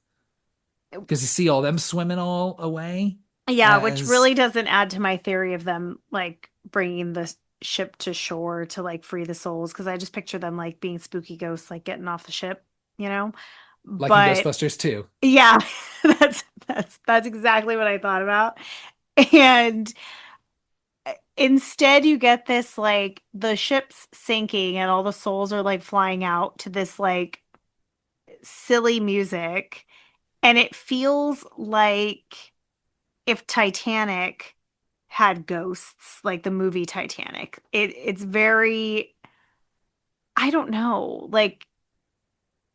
A: because you see all them swimming all away
B: Yeah, which
A: as
B: really doesn't add to my theory of them like bringing the ship to shore to like free the souls because I just picture them like being spooky ghosts like getting off the ship, you know?
A: like in
B: But
A: Ghostbusters 2.
B: yeah, that's exactly what I thought about. And instead you get this like the ship's sinking and all the souls are like flying out to this like silly music and it feels like if Titanic had ghosts like the movie Titanic. It's very I don't know. Like,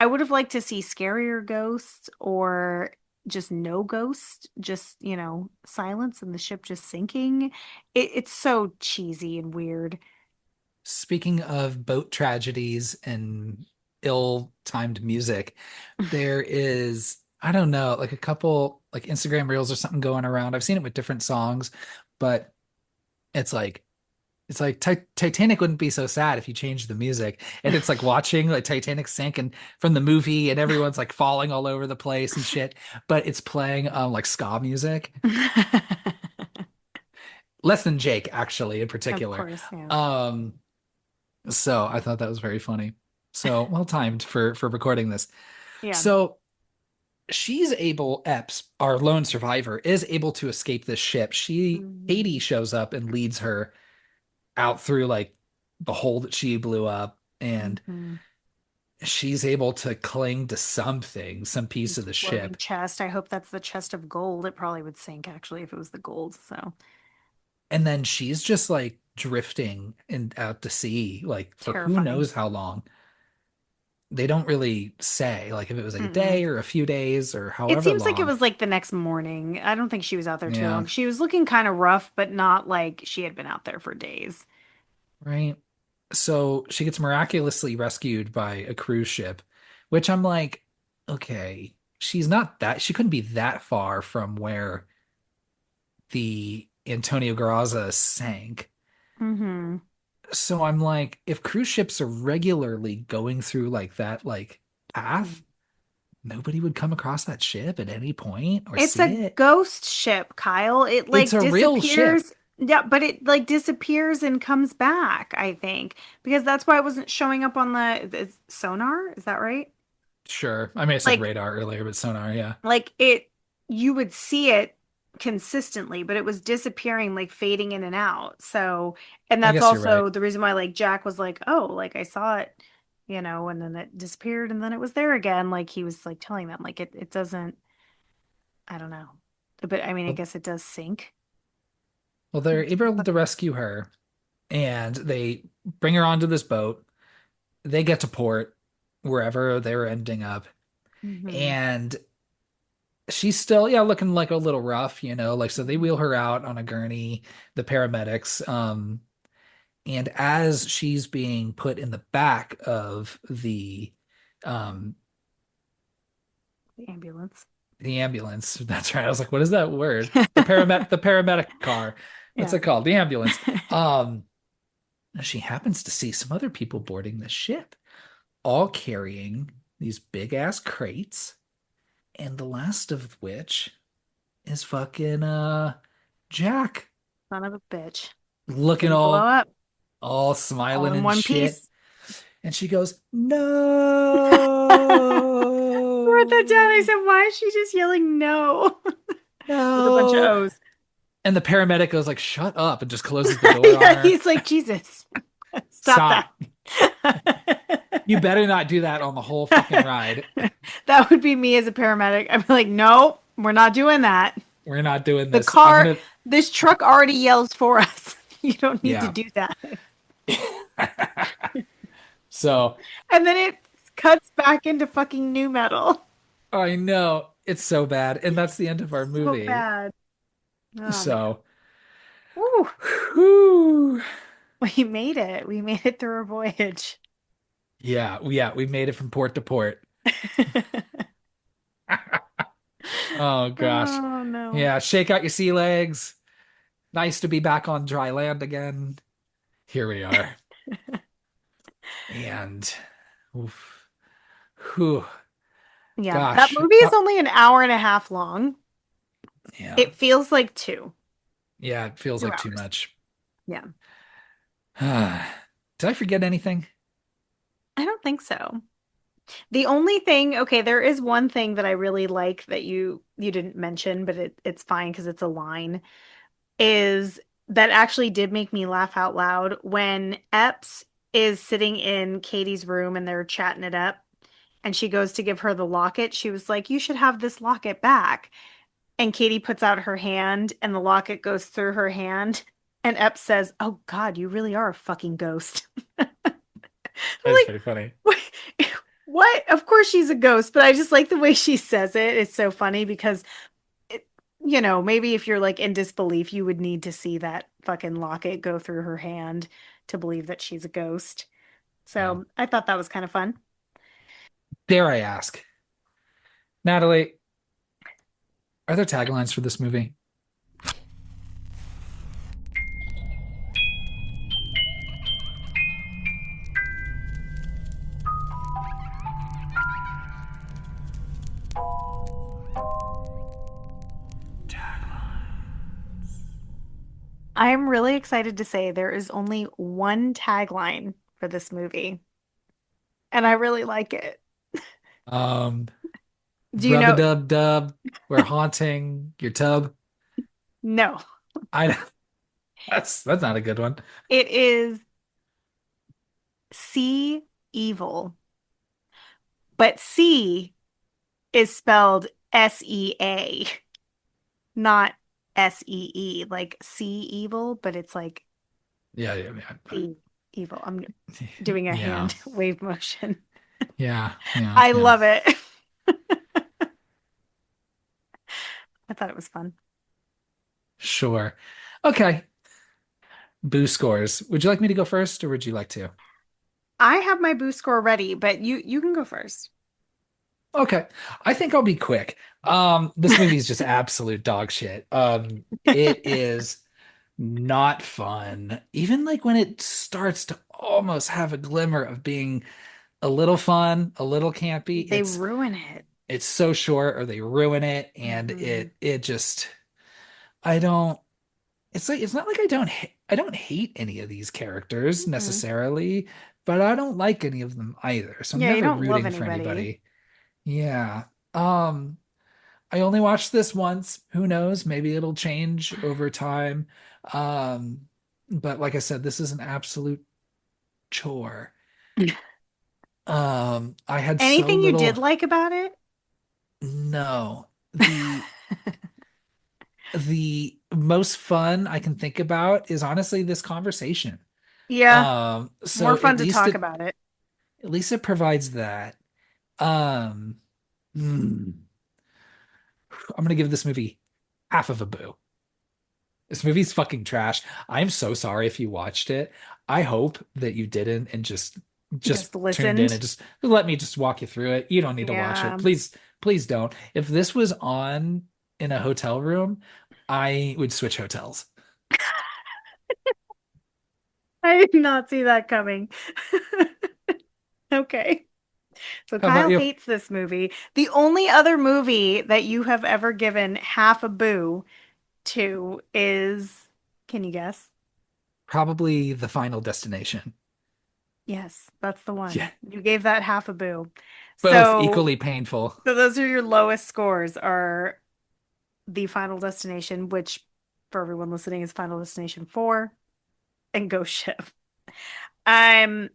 B: I would have liked to see scarier ghosts or just no ghost, just, silence and the ship just sinking. It's so cheesy and weird.
A: Speaking of boat tragedies and ill-timed music, there is, I don't know, like a couple like Instagram reels or something going around. I've seen it with different songs, but it's like Titanic wouldn't be so sad if you changed the music. And it's like watching like Titanic sink and from the movie and everyone's like falling all over the place and shit, but it's playing like ska music. Less than Jake actually in
B: Of
A: particular.
B: course, yeah.
A: Um so I thought that was very funny. So well timed for recording this.
B: Yeah.
A: So she's able, Epps, our lone survivor, is able to escape this ship. Katie
B: Mhm.
A: shows up and leads her out through like the hole that she blew up, and
B: Mhm.
A: she's able to cling to something, some piece of the
B: Floating
A: ship.
B: chest. I hope that's the chest of gold. It probably would sink actually if it was the gold. So
A: And then she's just like drifting and out to sea, like for who
B: terrifying.
A: knows how long. They don't really say, like if it was like a
B: Mm-mm.
A: day or a few days or
B: It
A: however
B: seems like it
A: long.
B: was like the next morning. I don't think she was out there too
A: Yeah,
B: long. She was looking kind of rough, but not like she had been out there for days.
A: right. So she gets miraculously rescued by a cruise ship, which I'm like, okay, she couldn't be that far from where the Antonio Graza sank.
B: Hmm.
A: So I'm like, if cruise ships are regularly going through like that, like path, nobody would come across that ship at any point or
B: It's
A: see
B: a
A: it.
B: ghost ship, Kyle. It
A: It's
B: like
A: a real ship.
B: disappears. Yeah, but it like disappears and comes back, I think, because that's why it wasn't showing up on the sonar. Is that right?
A: Sure. I may have said
B: Like
A: radar earlier, but sonar, yeah.
B: like it you would see it consistently, but it was disappearing, like fading in and out. So, and
A: I
B: that's
A: guess you're right.
B: also the reason why like Jack was like, "Oh, like I saw it, and then it disappeared and then it was there again." Like he was like telling them like it doesn't, I don't know. But I mean, I
A: Well,
B: guess it does sink.
A: well, they're
B: It's
A: able to
B: fucking
A: rescue her and they bring her onto this boat. They get to port wherever they're ending up.
B: hmm
A: And she's still, yeah, looking like a little rough, like so they wheel her out on a gurney, the paramedics. And as she's being put in the back of um
B: the ambulance.
A: the ambulance, that's right. I was like, what is that word? The paramedic car. What's
B: Yeah.
A: it called? The ambulance. Um, she happens to see some other people boarding the ship, all carrying these big ass crates, and the last of which is fucking Jack
B: Son of a bitch.
A: looking
B: Didn't blow up
A: all
B: all
A: smiling
B: in
A: and
B: one
A: shit.
B: piece.
A: And she goes,
B: I wrote that down. I
A: no,
B: said, why is she just yelling no with a bunch of
A: no.
B: O's?
A: And the paramedic goes like, shut up, and just closes the door on
B: Yeah,
A: her.
B: he's like, Jesus, stop that.
A: Stop. You better not do that on the whole fucking ride.
B: That would be me as a paramedic. I'd be like, no, we're not doing that.
A: We're not doing
B: The
A: this. I'm
B: car,
A: gonna,
B: this truck already yells for us. You don't need to
A: yeah.
B: do that.
A: So
B: And then it cuts back into fucking new metal.
A: I know it's so bad. And that's the end of our
B: So
A: movie.
B: bad. Oh man.
A: So,
B: Woo.
A: whew.
B: We made it. We made it through our voyage.
A: Yeah, we made it from port to port. Oh gosh.
B: Oh no.
A: Yeah, shake out your sea legs. Nice to be back on dry land again. Here we are. And oof, whew,
B: Yeah, that
A: gosh.
B: movie is only an hour and a half long.
A: Yeah.
B: It feels like
A: Yeah, it feels
B: two
A: like too
B: hours.
A: much.
B: Yeah,
A: Did I forget anything?
B: I don't think so. The only thing, okay, there is one thing that I really like that you didn't mention, but it's fine because it's a line, is that actually did make me laugh out loud when Epps is sitting in Katie's room and they're chatting it up and she goes to give her the locket. She was like, "You should have this locket back." And Katie puts out her hand and the locket goes through her hand. And Epps says, "Oh God, you really are a fucking ghost."
A: That's
B: like,
A: pretty funny.
B: what? What? Of course she's a ghost, but I just like the way she says it. It's so funny because it, maybe if you're like in disbelief, you would need to see that fucking locket go through her hand to believe that she's a ghost.
A: Yeah.
B: So I thought that was kind of fun.
A: Dare I ask, Natalie, are there taglines for this movie?
B: I'm really excited to say there is only one tagline for this movie, and I really like it.
A: Um,
B: Do you
A: Rub a
B: know?
A: dub dub, we're haunting your tub.
B: No,
A: I that's not a good one.
B: it is see evil, but C is spelled SEA, not SEE, like see evil, but it's like
A: Yeah, yeah,
B: see evil. I'm doing a
A: yeah,
B: hand wave motion.
A: yeah, yeah,
B: I
A: yeah.
B: love it. I thought it was fun.
A: Sure. Okay. Boo scores. Would you like me to go first, or would you like to?
B: I have my boost score ready, but you can go first.
A: Okay. I think I'll be quick. This movie is just absolute dog shit. It is not fun. Even like when it starts to almost have a glimmer of being a little fun, a little campy,
B: They ruin it.
A: it's so short or they ruin it and
B: Hmm.
A: it just I don't it's like it's not like I don't hate any of these characters
B: Hmm.
A: necessarily, but I don't like any of them either. So I'm
B: Yeah, you
A: never
B: don't love
A: rooting for
B: anybody.
A: anybody. Yeah. Um I only watched this once. Who knows? Maybe it'll change over time. Um, but like I said, this is an absolute chore. I had so
B: Anything you
A: little.
B: did like about it?
A: No. The most fun I can think about is honestly this conversation.
B: Yeah, more
A: So
B: fun to talk about it.
A: at least it provides that. Um, hmm, I'm gonna give this movie half of a boo. This movie's fucking trash. I'm so sorry if you watched it. I hope that you didn't and just
B: Just
A: tuned in
B: listened.
A: and just let me just walk you through it. You don't need to watch it.
B: Yeah.
A: Please don't. If this was on in a hotel room, I would switch hotels.
B: I did not see that coming. Okay. So
A: How about
B: Kyle
A: you?
B: hates this movie. The only other movie that you have ever given half a boo to is, can you guess?
A: Probably The Final Destination.
B: Yes, that's the
A: Yeah.
B: one. You gave that half a boo.
A: Both
B: So,
A: equally painful.
B: so those are your lowest scores are the Final Destination, which for everyone listening is Final Destination 4 and Ghost Ship. Um,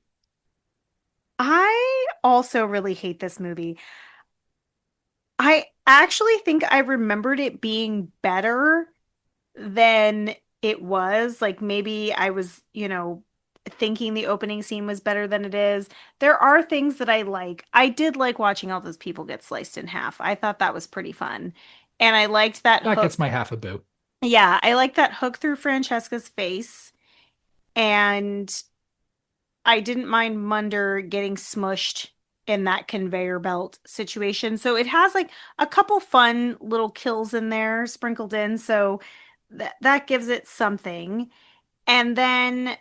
B: I also really hate this movie. I actually think I remembered it being better than it was. Like maybe I was, thinking the opening scene was better than it is. There are things that I like. I did like watching all those people get sliced in half. I thought that was pretty fun. And I liked that
A: That
B: hook.
A: gets my half a boo.
B: Yeah, I liked that hook through Francesca's face. And I didn't mind Munder getting smushed in that conveyor belt situation. So it has like a couple fun little kills in there sprinkled in. So that gives it something. And then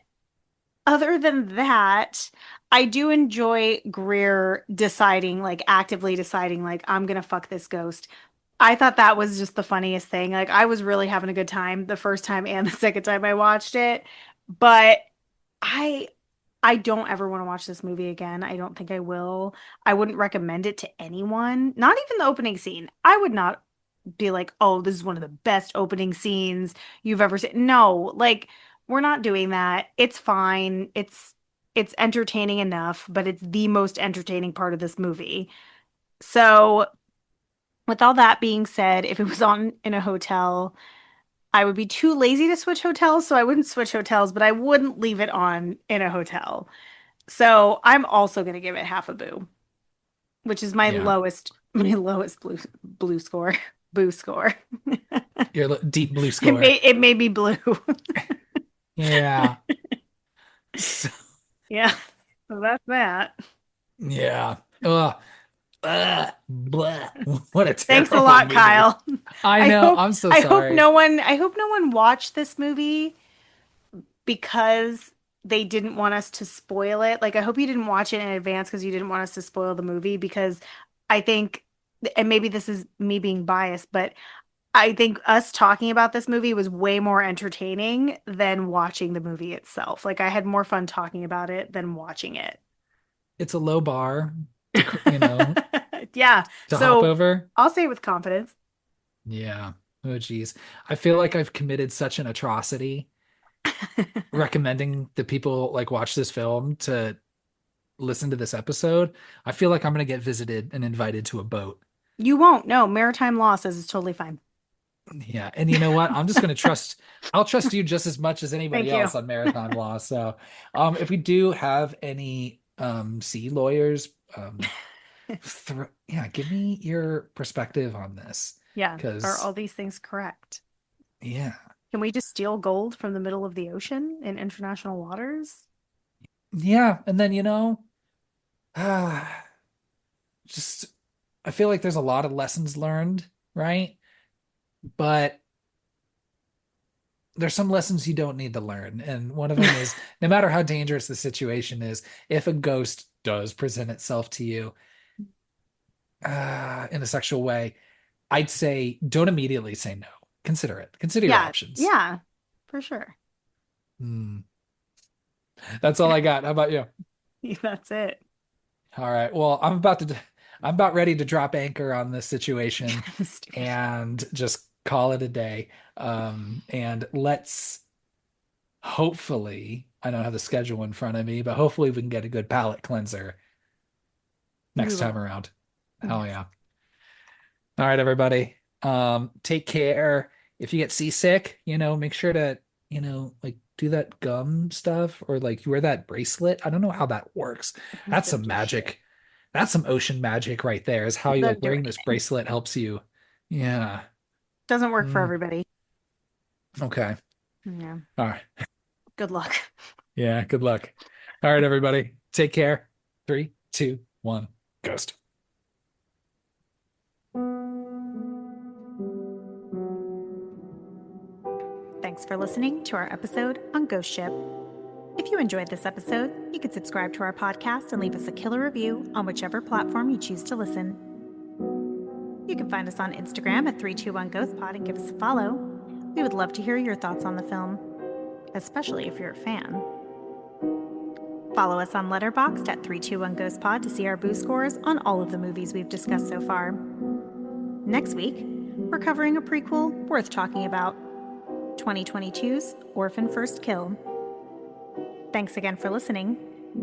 B: other than that, I do enjoy Greer deciding, like actively deciding, like, I'm gonna fuck this ghost. I thought that was just the funniest thing. Like, I was really having a good time the first time and the second time I watched it. But I I don't ever want to watch this movie again. I don't think I will. I wouldn't recommend it to anyone. Not even the opening scene. I would not be like, "Oh, this is one of the best opening scenes you've ever seen." No, like we're not doing that. It's fine. It's entertaining enough, but it's the most entertaining part of this movie. So, with all that being said, if it was on in a hotel, I would be too lazy to switch hotels, so I wouldn't switch hotels, but I wouldn't leave it on in a hotel. So I'm also going to give it half a boo, which is
A: Yeah.
B: my lowest blue score, boo score.
A: Your deep blue score.
B: It made me blue.
A: Yeah. So,
B: Yeah. So that's that.
A: yeah. Ugh. Blah. What a
B: Thanks a
A: terrible
B: lot,
A: movie.
B: Kyle.
A: I know. I'm so sorry.
B: I hope no one watched this movie because they didn't want us to spoil it. Like, I hope you didn't watch it in advance because you didn't want us to spoil the movie because I think, and maybe this is me being biased, but I think us talking about this movie was way more entertaining than watching the movie itself. Like, I had more fun talking about it than watching it.
A: It's a low bar to
B: Yeah.
A: to hop
B: So
A: over.
B: I'll say it with confidence.
A: Yeah. Oh, geez. I feel like I've committed such an atrocity recommending that people like watch this film to listen to this episode. I feel like I'm gonna get visited and invited to a boat.
B: You won't. No, maritime law says it's totally fine.
A: Yeah. And you know what? I'll trust you just as much as anybody
B: Thank you.
A: else on maritime law. So if we do have any sea lawyers, yeah, give me your perspective on this.
B: Yeah. Are
A: Because
B: all these things correct?
A: yeah.
B: Can we just steal gold from the middle of the ocean in international waters?
A: Yeah. And then ah, just I feel like there's a lot of lessons learned, right? But there's some lessons you don't need to learn. And one of them is no matter how dangerous the situation is, if a ghost does present itself to you in a sexual way, I'd say don't immediately say no. Consider it. Consider your
B: Yeah.
A: options.
B: Yeah, for sure.
A: Hmm. That's all I got. How about you?
B: That's it.
A: All right. Well, I'm about ready to drop anchor on this situation
B: Stupid.
A: and just call it a day. And let's hopefully, I don't have the schedule in front of me, but hopefully we can get a good palate cleanser
B: We
A: next time
B: will.
A: around. Hell
B: Yes.
A: yeah. All right, everybody. Take care. If you get seasick, make sure to, like do that gum stuff or like wear that bracelet. I don't know how that works. That's
B: Don't
A: some
B: do shit.
A: magic. That's some ocean magic right there, is how you like
B: Doesn't do
A: wearing this
B: anything.
A: bracelet helps you. Yeah.
B: Doesn't work for
A: Mm,
B: everybody.
A: okay.
B: Yeah.
A: All right.
B: Good luck.
A: Yeah, good luck. All right, everybody. Take care. Three, two, one, ghost.
B: Thanks for listening to our episode on Ghost Ship. If you enjoyed this episode, you could subscribe to our podcast and leave us a killer review on whichever platform you choose to listen. You can find us on Instagram at 321GhostPod and give us a follow. We would love to hear your thoughts on the film, especially if you're a fan. Follow us on Letterboxd at 321GhostPod to see our boo scores on all of the movies we've discussed so far. Next week, we're covering a prequel worth talking about, 2022's Orphan First Kill. Thanks again for listening,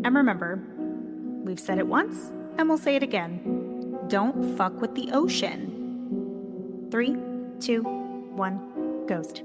B: and remember, we've said it once, and we'll say it again. Don't fuck with the ocean. 3, 2, 1, ghost.